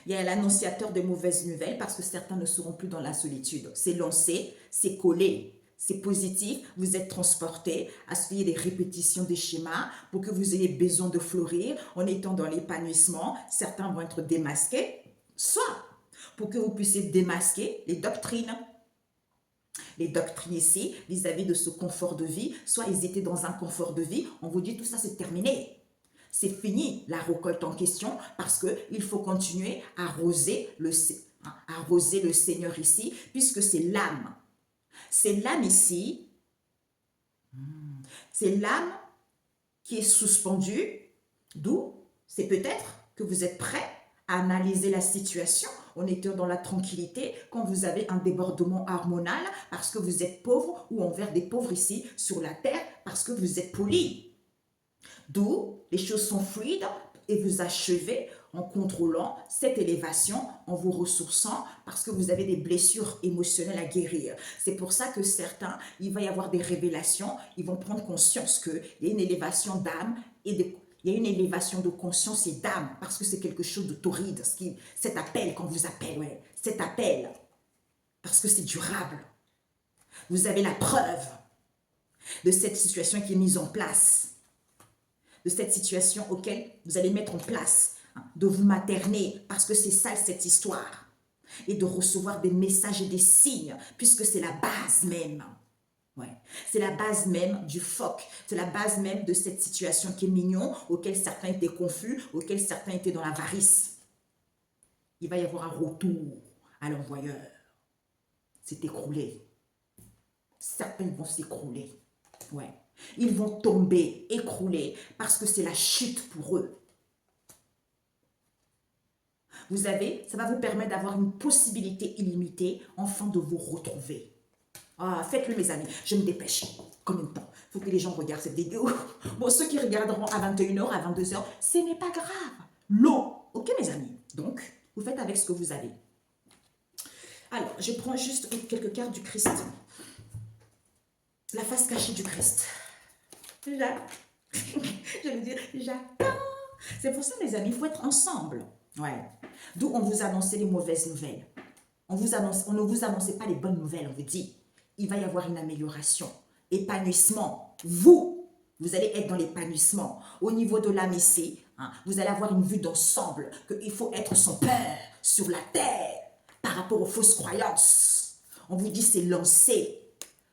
Il y a l'annonciateur de mauvaises nouvelles parce que certains ne seront plus dans la solitude. C'est lancé, c'est collé. C'est positif, vous êtes transporté à ce qu'il y ait des répétitions des schémas pour que vous ayez besoin de fleurir en étant dans l'épanouissement. Certains vont être démasqués, soit pour que vous puissiez démasquer les doctrines. Les doctrines ici, vis-à-vis de ce confort de vie, soit ils étaient dans un confort de vie, on vous dit tout ça c'est terminé. C'est fini la récolte en question parce qu'il faut continuer à arroser le Seigneur ici puisque c'est l'âme. C'est l'âme ici, c'est l'âme qui est suspendue, d'où c'est peut-être que vous êtes prêt à analyser la situation en étant dans la tranquillité quand vous avez un débordement hormonal parce que vous êtes pauvre ou envers des pauvres ici sur la terre parce que vous êtes poli. D'où les choses sont fluides et vous achevez en contrôlant cette élévation, en vous ressourçant parce que vous avez des blessures émotionnelles à guérir. C'est pour ça que certains, il va y avoir des révélations, ils vont prendre conscience qu'il y a une élévation d'âme et il y a une élévation de conscience et d'âme parce que c'est quelque chose de torride. Cet appel, quand vous appelle, ouais, cet appel, parce que c'est durable. Vous avez la preuve de cette situation qui est mise en place, de cette situation auquel vous allez mettre en place, de vous materner, parce que c'est ça cette histoire, et de recevoir des messages et des signes, puisque c'est la base même. Ouais. C'est la base même du phoque. C'est la base même de cette situation qui est mignon, auquel certains étaient confus, auquel certains étaient dans l'avarice. Il va y avoir un retour à l'envoyeur. C'est écroulé. Certains vont s'écrouler. Ouais. Ils vont tomber, écrouler, parce que c'est la chute pour eux. Vous avez, ça va vous permettre d'avoir une possibilité illimitée, enfin de vous retrouver. Ah, faites-le mes amis, je me dépêche. Combien de temps? Il faut que les gens regardent cette vidéo. Bon, ceux qui regarderont à 21h, à 22h, ce n'est pas grave. L'eau, ok mes amis? Donc, vous faites avec ce que vous avez. Alors, je prends juste quelques cartes du Christ. La face cachée du Christ. Je veux dire, j'attends. C'est pour ça, mes amis, il faut être ensemble. Ouais. D'où on vous annonçait les mauvaises nouvelles. On ne vous annonçait pas les bonnes nouvelles, on vous dit. Il va y avoir une amélioration. Épanouissement. Vous allez être dans l'épanouissement. Au niveau de l'âme ici, hein, vous allez avoir une vue d'ensemble, qu'il faut être son père sur la terre par rapport aux fausses croyances. On vous dit c'est lancé.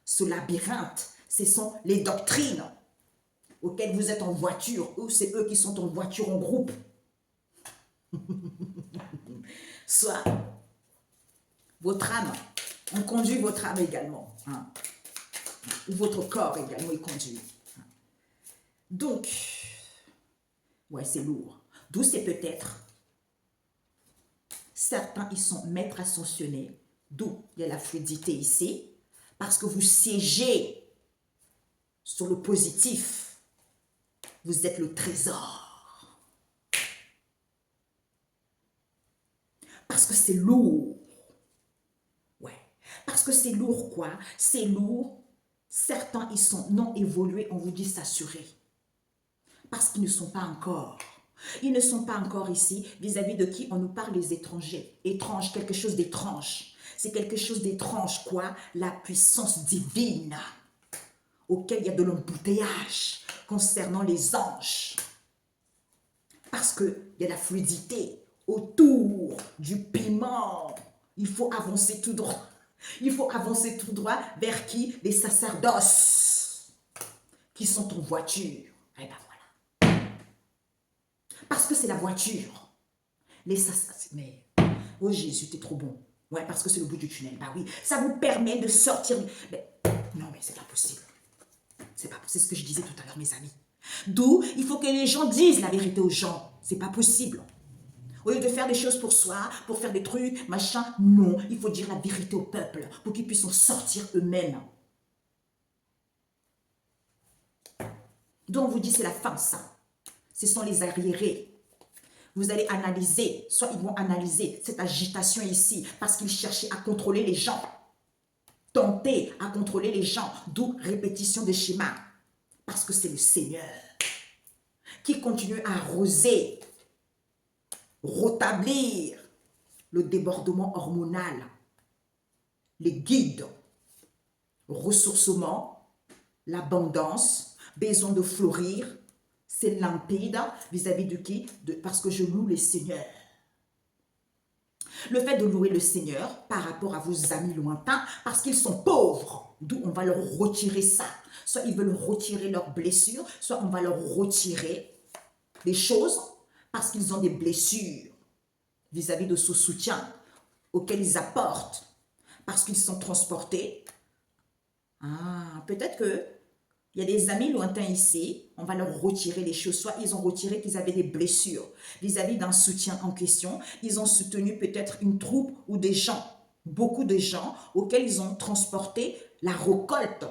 Ce labyrinthe, ce sont les doctrines auxquelles vous êtes en voiture, ou c'est eux qui sont en voiture en groupe. Soit votre âme, on conduit votre âme également. Hein. Ou votre corps également est conduit. Donc, ouais, c'est lourd. D'où c'est peut-être, certains, ils sont maîtres ascensionnés, d'où il y a la fluidité ici, parce que vous siégez sur le positif. Vous êtes le trésor. Parce que c'est lourd. Ouais. Parce que c'est lourd, quoi. C'est lourd. Certains, ils sont non évolués, on vous dit s'assurer. Parce qu'ils ne sont pas encore. Ils ne sont pas encore ici, vis-à-vis de qui on nous parle les étrangers. Étrange, quelque chose d'étrange. C'est quelque chose d'étrange, quoi? La puissance divine, auquel il y a de l'embouteillage concernant les anges. Parce qu'il y a la fluidité autour du piment. Il faut avancer tout droit. Il faut avancer tout droit vers qui? Les sacerdoces qui sont en voiture. Eh bien voilà. Parce que c'est la voiture. Les sacerdoces. Mais, oh Jésus, t'es trop bon. Ouais, parce que c'est le bout du tunnel. Bah oui, ça vous permet de sortir. Mais, non, mais c'est pas possible. C'est pas possible, c'est ce que je disais tout à l'heure, mes amis. D'où il faut que les gens disent la vérité aux gens. C'est pas possible. Au lieu de faire des choses pour soi, pour faire des trucs, machin, non. Il faut dire la vérité au peuple pour qu'ils puissent en sortir eux-mêmes. Donc on vous dit c'est la fin, ça. Ce sont les arriérés. Vous allez analyser, soit ils vont analyser cette agitation ici, parce qu'ils cherchaient à contrôler les gens. Tenter à contrôler les gens, d'où répétition des schémas. Parce que c'est le Seigneur qui continue à arroser, rétablir le débordement hormonal, les guides, ressourcement, l'abondance, besoin de fleurir, c'est limpide vis-à-vis de qui? Parce que je loue le Seigneur. Le fait de louer le Seigneur par rapport à vos amis lointains, parce qu'ils sont pauvres, d'où on va leur retirer ça. Soit ils veulent retirer leurs blessures, soit on va leur retirer des choses parce qu'ils ont des blessures vis-à-vis de ce soutien auquel ils apportent, parce qu'ils sont transportés. Ah, peut-être que il y a des amis lointains ici, on va leur retirer les choses. Soit ils ont retiré qu'ils avaient des blessures vis-à-vis d'un soutien en question. Ils ont soutenu peut-être une troupe ou des gens, beaucoup de gens auxquels ils ont transporté la récolte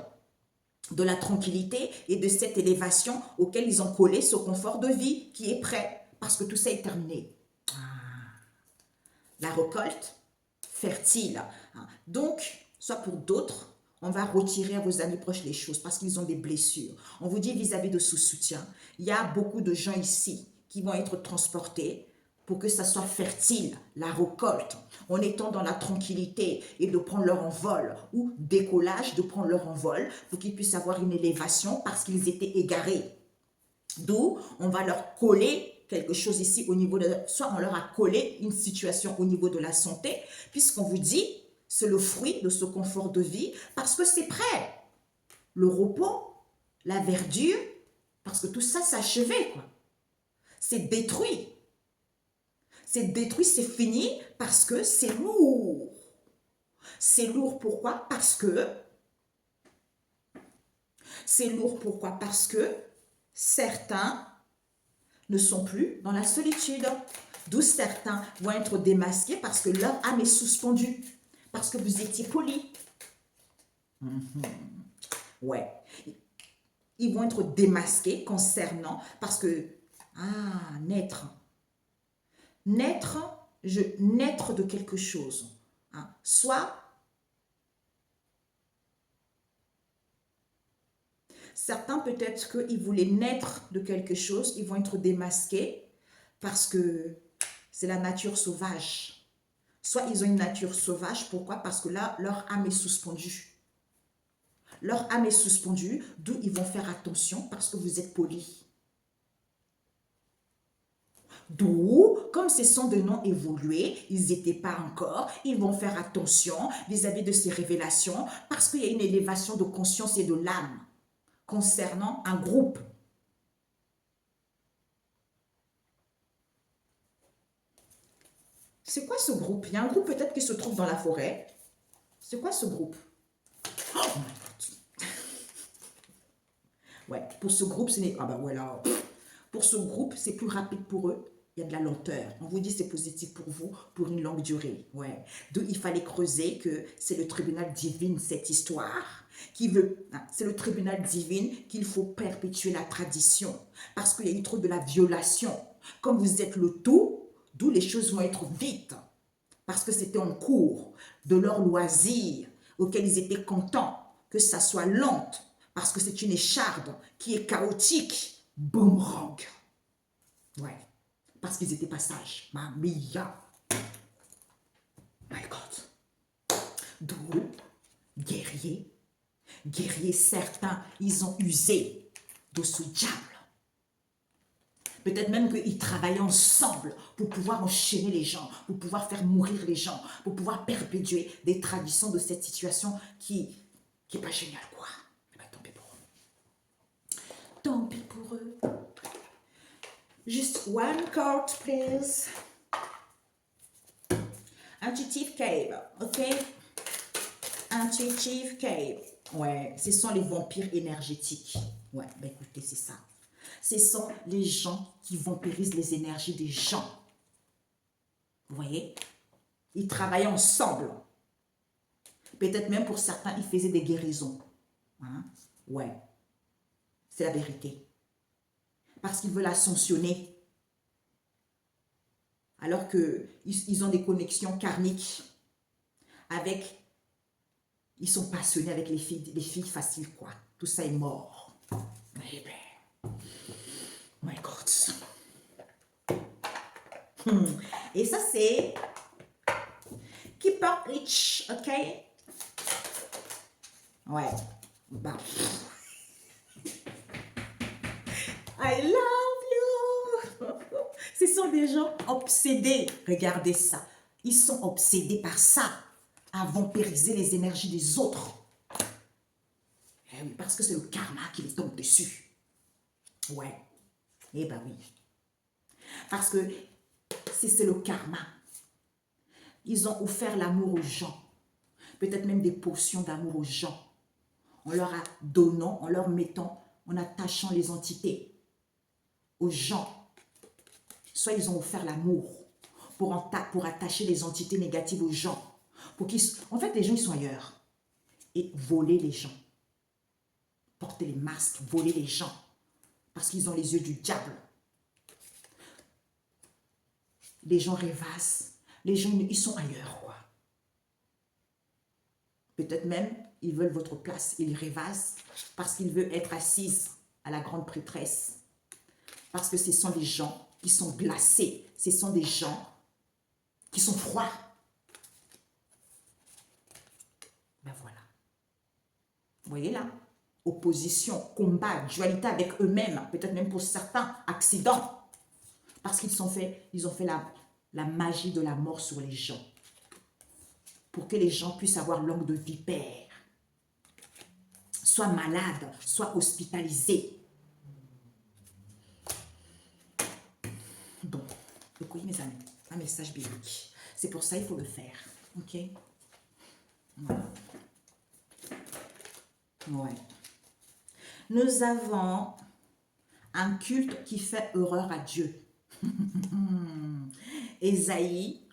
de la tranquillité et de cette élévation auquel ils ont collé ce confort de vie qui est prêt parce que tout ça est terminé. La récolte fertile. Donc, soit pour d'autres, on va retirer à vos amis proches les choses parce qu'ils ont des blessures. On vous dit vis-à-vis de ce soutien, il y a beaucoup de gens ici qui vont être transportés pour que ça soit fertile, la récolte, en étant dans la tranquillité et de prendre leur envol, ou décollage, de prendre leur envol, pour qu'ils puissent avoir une élévation parce qu'ils étaient égarés. D'où on va leur coller quelque chose ici au niveau de... Soit on leur a collé une situation au niveau de la santé, puisqu'on vous dit, c'est le fruit de ce confort de vie, parce que c'est prêt. le repos, la verdure, parce que tout ça, c'est achevé, quoi. C'est détruit. C'est détruit, c'est fini, parce que c'est lourd. C'est lourd, pourquoi? Parce que... C'est lourd, pourquoi? Parce que certains ne sont plus dans la solitude. D'où certains vont être démasqués parce que leur âme est suspendue. Parce que vous étiez poli. Ouais. Ils vont être démasqués concernant, parce que, naître. Naître de quelque chose. Hein. Soit, certains peut-être qu'ils voulaient naître de quelque chose, ils vont être démasqués parce que c'est la nature sauvage. Soit ils ont une nature sauvage, pourquoi? Parce que là, leur âme est suspendue. Leur âme est suspendue, d'où ils vont faire attention parce que vous êtes polis. D'où, comme ce sont des noms évolués, ils n'étaient pas encore, ils vont faire attention vis-à-vis de ces révélations parce qu'il y a une élévation de conscience et de l'âme concernant un groupe. C'est quoi ce groupe? Il y a un groupe peut-être qui se trouve dans la forêt. C'est quoi ce groupe? Oh my God. Ouais, pour ce groupe, ce n'est... Ah ben voilà. Pour ce groupe, c'est plus rapide pour eux. Il y a de la lenteur. On vous dit c'est positif pour vous, pour une longue durée. Ouais. D'où il fallait creuser que c'est le tribunal divin, cette histoire, qui veut... C'est le tribunal divin qu'il faut perpétuer la tradition. Parce qu'il y a eu trop de la violation. Comme vous êtes le tout, d'où les choses vont être vite. Parce que c'était en cours de leur loisir, auquel ils étaient contents que ça soit lente. Parce que c'est une écharde qui est chaotique. Boomerang. Ouais. Parce qu'ils étaient pas sages. Mamia. My God. D'où, guerriers, certains, ils ont usé de ce diable. Peut-être même qu'ils travaillaient ensemble pour pouvoir enchaîner les gens, pour pouvoir faire mourir les gens, pour pouvoir perpétuer des traditions de cette situation qui est pas géniale, quoi. Eh ben, tant pis pour eux. Tant pis pour eux. Just one card, please. Intuitive Cave, ok? Intuitive Cave. Ouais, ce sont les vampires énergétiques. Ouais, ben écoutez, c'est ça. Ce sont les gens qui vampirisent les énergies des gens. Vous voyez? Ils travaillaient ensemble. Peut-être même pour certains, ils faisaient des guérisons. Hein? Ouais, c'est la vérité. Parce qu'ils veulent ascensionner. Alors qu'ils ont des connexions karmiques avec... Ils sont passionnés avec les filles faciles, quoi. Tout ça est mort. Eh ben, my God. Et ça, c'est... Keep up rich, ok? Ouais. Bah. I love you. Ce sont des gens obsédés. Regardez ça. Ils sont obsédés par ça. À vampiriser les énergies des autres. Eh oui, parce que c'est le karma qui les tombe dessus. Ouais. Eh ben oui. Parce que c'est le karma. Ils ont offert l'amour aux gens. Peut-être même des potions d'amour aux gens. En leur donnant, en leur mettant, en attachant les entités aux gens. Soit ils ont offert l'amour pour attacher les entités négatives aux gens. En fait, les gens, ils sont ailleurs. Et voler les gens. Porter les masques, voler les gens. Parce qu'ils ont les yeux du diable. Les gens rêvassent. Les gens, ils sont ailleurs, quoi. Peut-être même, ils veulent votre place. Ils rêvassent parce qu'ils veulent être assises à la grande prêtresse. Parce que ce sont des gens qui sont glacés. Ce sont des gens qui sont froids. Ben voilà. Vous voyez là? Opposition, combat, dualité avec eux-mêmes. Peut-être même pour certains, accident. Parce qu'ils ont fait la magie de la mort sur les gens. Pour que les gens puissent avoir langue de vipère soit malade, soit hospitalisé. Bon, donc oui mes amis, un message biblique. C'est pour ça il faut le faire, ok? Voilà. Ouais. Nous avons un culte qui fait horreur à Dieu. Ésaïe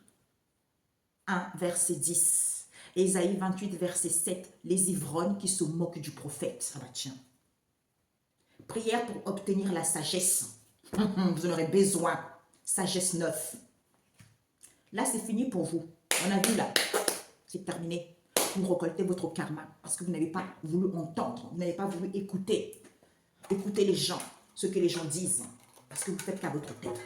1, verset 10. Ésaïe 28, verset 7. Les ivrognes qui se moquent du prophète. Ah bah tiens. Prière pour obtenir la sagesse. Vous en aurez besoin. Sagesse 9. Là, c'est fini pour vous. On a vu là. C'est terminé. Vous récoltez votre karma parce que vous n'avez pas voulu entendre. Vous n'avez pas voulu écouter. Écoutez les gens, ce que les gens disent. Parce que vous faites qu'à votre tête.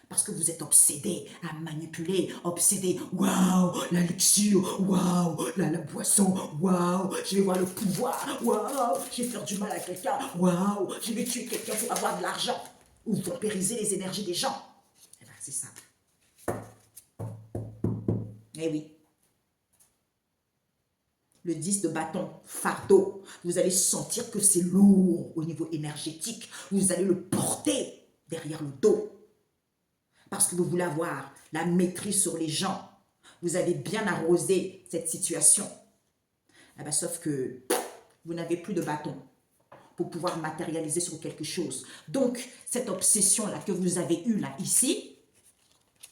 Parce que vous êtes obsédé à manipuler, obsédé, waouh, la luxure, waouh, la boisson, waouh, je vais voir le pouvoir, waouh, je vais faire du mal à quelqu'un, waouh, je vais tuer quelqu'un pour avoir de l'argent, ou vampiriser les énergies des gens. Eh bien, c'est ça. Eh oui. Le 10 de bâton, fardeau, vous allez sentir que c'est lourd au niveau énergétique, vous allez le porter derrière le dos. Parce que vous voulez avoir la maîtrise sur les gens. Vous avez bien arrosé cette situation. Eh bien, sauf que vous n'avez plus de bâton pour pouvoir matérialiser sur quelque chose. Donc, cette obsession-là que vous avez eue là, ici,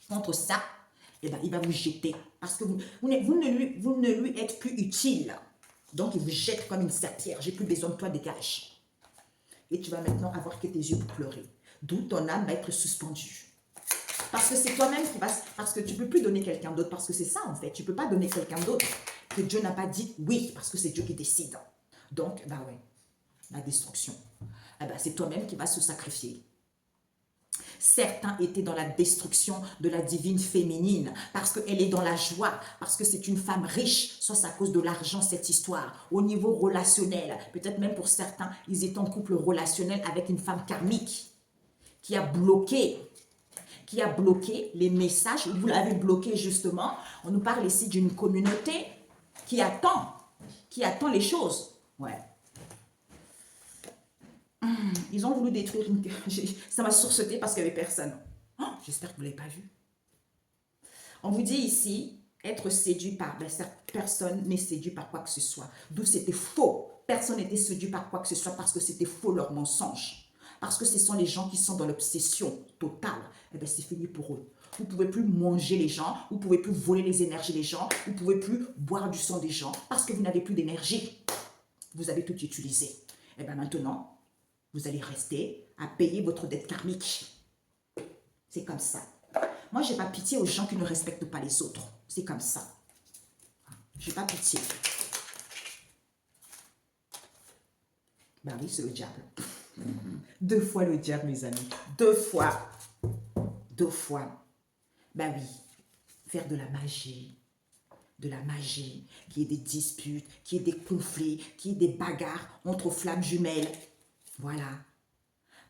contre ça, eh bien, il va vous jeter. Parce que vous ne lui êtes plus utile. Donc, il vous jette comme une serpillère. J'ai plus besoin de toi, dégage. Et tu vas maintenant avoir que tes yeux pour pleurer. D'où ton âme va être suspendue. Parce que c'est toi-même qui vas... Parce que tu ne peux plus donner quelqu'un d'autre. Parce que c'est ça, en fait. Tu ne peux pas donner quelqu'un d'autre que Dieu n'a pas dit oui. Parce que c'est Dieu qui décide. Donc, bah ouais, la destruction. Eh ben, c'est toi-même qui vas se sacrifier. Certains étaient dans la destruction de la divine féminine. Parce qu'elle est dans la joie. Parce que c'est une femme riche. Soit à cause de l'argent, cette histoire. Au niveau relationnel. Peut-être même pour certains, ils étaient en couple relationnel avec une femme karmique. Qui a bloqué les messages. Vous l'avez bloqué justement. On nous parle ici d'une communauté qui attend les choses. Ouais. Ils ont voulu détruire une... Ça m'a sursauté parce qu'il n'y avait personne. Oh, j'espère que vous ne l'avez pas vu. On vous dit ici, être séduit par... personne n'est séduit par quoi que ce soit. D'où c'était faux. Personne n'était séduit par quoi que ce soit parce que c'était faux leur mensonge. Parce que ce sont les gens qui sont dans l'obsession totale. Eh bien, c'est fini pour eux. Vous ne pouvez plus manger les gens, vous ne pouvez plus voler les énergies des gens, vous ne pouvez plus boire du sang des gens parce que vous n'avez plus d'énergie. Vous avez tout utilisé. Eh bien, maintenant, vous allez rester à payer votre dette karmique. C'est comme ça. Moi, je n'ai pas pitié aux gens qui ne respectent pas les autres. C'est comme ça. Je n'ai pas pitié. Ben oui, c'est le diable. 2 fois le diable, mes amis. 2 fois. 2 fois. Ben oui, faire de la magie. De la magie, qui est des disputes, qui est des conflits, qui est des bagarres entre flammes jumelles. Voilà.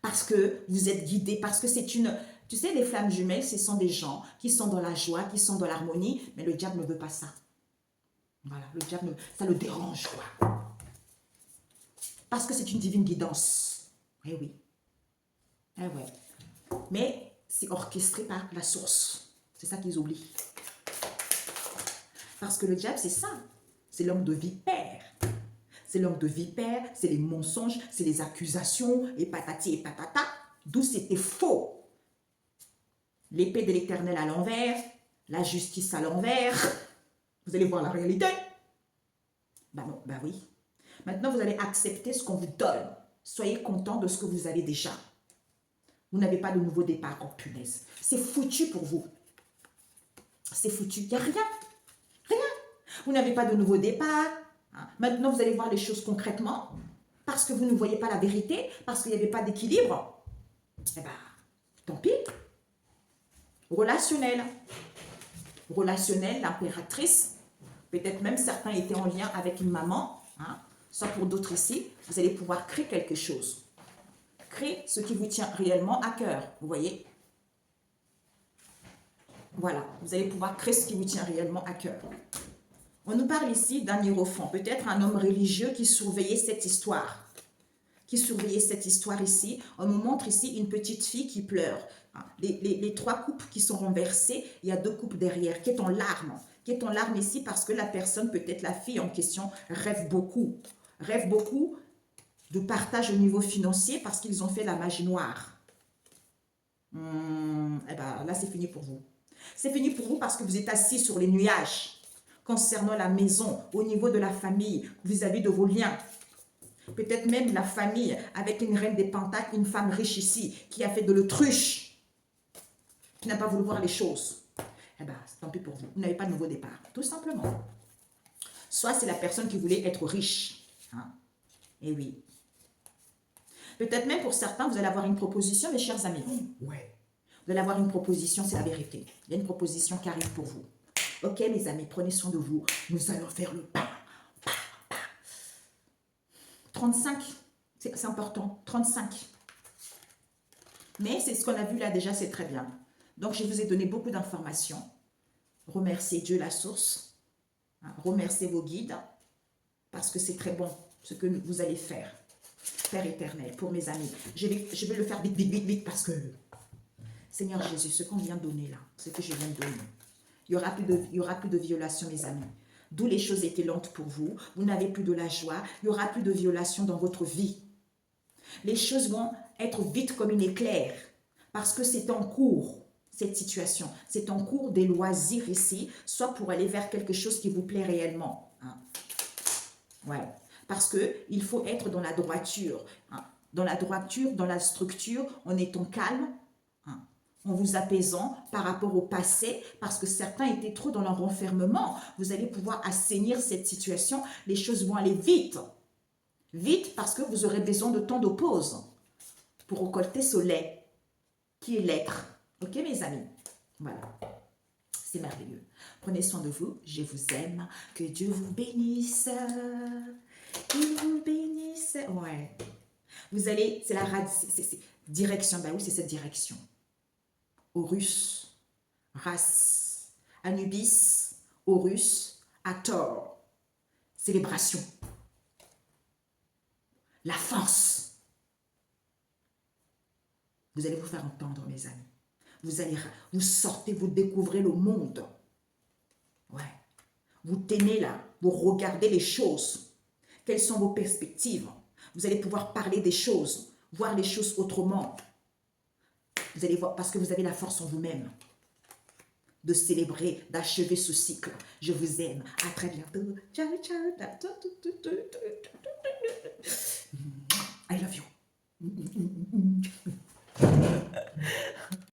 Parce que vous êtes guidés, parce que c'est une... Tu sais, les flammes jumelles, ce sont des gens qui sont dans la joie, qui sont dans l'harmonie, mais le diable ne veut pas ça. Voilà, le diable, ça le dérange, quoi. Parce que c'est une divine guidance. Eh oui. Eh ouais. Mais c'est orchestré par la source. C'est ça qu'ils oublient. Parce que le diable, c'est ça. C'est l'homme de vipère. C'est l'homme de vipère, c'est les mensonges, c'est les accusations, et patati et patata. D'où c'était faux. L'épée de l'Éternel à l'envers, la justice à l'envers. Vous allez voir la réalité. Ben non, ben oui. Maintenant, vous allez accepter ce qu'on vous donne. Soyez content de ce que vous avez déjà. Vous n'avez pas de nouveau départ. Oh punaise. C'est foutu pour vous. C'est foutu. Il n'y a rien. Rien. Vous n'avez pas de nouveau départ. Maintenant, vous allez voir les choses concrètement. Parce que vous ne voyez pas la vérité. Parce qu'il n'y avait pas d'équilibre. Eh bien, tant pis. Relationnel. Relationnel, l'impératrice. Peut-être même certains étaient en lien avec une maman. Soit pour d'autres ici, vous allez pouvoir créer quelque chose. Créer ce qui vous tient réellement à cœur. Vous voyez? Voilà. Vous allez pouvoir créer ce qui vous tient réellement à cœur. On nous parle ici d'un hiérophant, peut-être un homme religieux qui surveillait cette histoire. Qui surveillait cette histoire ici. On nous montre ici une petite fille qui pleure. Les trois coupes qui sont renversées, il y a deux coupes derrière, qui est en larmes. Qui est en larmes ici parce que la personne, peut-être la fille en question, rêve beaucoup. Rêve beaucoup de partage au niveau financier parce qu'ils ont fait la magie noire. Eh ben, là, c'est fini pour vous. C'est fini pour vous parce que vous êtes assis sur les nuages concernant la maison, au niveau de la famille, vis-à-vis de vos liens. Peut-être même la famille avec une reine des pentacles, une femme riche ici, qui a fait de l'autruche, qui n'a pas voulu voir les choses. Eh bien, tant pis pour vous. Vous n'avez pas de nouveau départ, tout simplement. Soit c'est la personne qui voulait être riche. Hein? Et oui. Peut-être même pour certains, vous allez avoir une proposition, mes chers amis. Ouais. Vous allez avoir une proposition, c'est la vérité. Il y a une proposition qui arrive pour vous. Ok, mes amis, prenez soin de vous. Nous allons faire le pas. 35, c'est important. 35. Mais c'est ce qu'on a vu là déjà, c'est très bien. Donc, je vous ai donné beaucoup d'informations. Remerciez Dieu, la source. Remerciez vos guides. Parce que c'est très bon ce que vous allez faire. Père éternel, pour mes amis. Je vais le faire vite, vite, vite, vite, parce que... Seigneur Jésus, ce qu'on vient de donner là, ce que je viens de donner, il n'y aura plus de violation, mes amis. D'où les choses étaient lentes pour vous. Vous n'avez plus de la joie. Il n'y aura plus de violation dans votre vie. Les choses vont être vite comme une éclair. Parce que c'est en cours, cette situation. C'est en cours des loisirs ici, soit pour aller vers quelque chose qui vous plaît réellement. Hein. Ouais. Parce qu'il faut être dans la droiture. Hein. Dans la droiture, dans la structure, en étant calme, hein, en vous apaisant par rapport au passé, parce que certains étaient trop dans leur renfermement. Vous allez pouvoir assainir cette situation. Les choses vont aller vite. Vite parce que vous aurez besoin de temps de pause pour récolter ce lait qui est l'être. Ok, mes amis? Voilà. C'est merveilleux. Prenez soin de vous. Je vous aime. Que Dieu vous bénisse. Qu'il vous bénisse. Ouais. Vous allez, c'est la direction. Ben oui, c'est cette direction. Horus, race, Anubis, Horus, Hathor. Célébration. La force. Vous allez vous faire entendre, mes amis. Vous sortez, vous découvrez le monde. Ouais. Vous tenez là, vous regardez les choses. Quelles sont vos perspectives? Vous allez pouvoir parler des choses, voir les choses autrement. Vous allez voir, parce que vous avez la force en vous-même de célébrer, d'achever ce cycle. Je vous aime. À très bientôt. Ciao, ciao. I love you.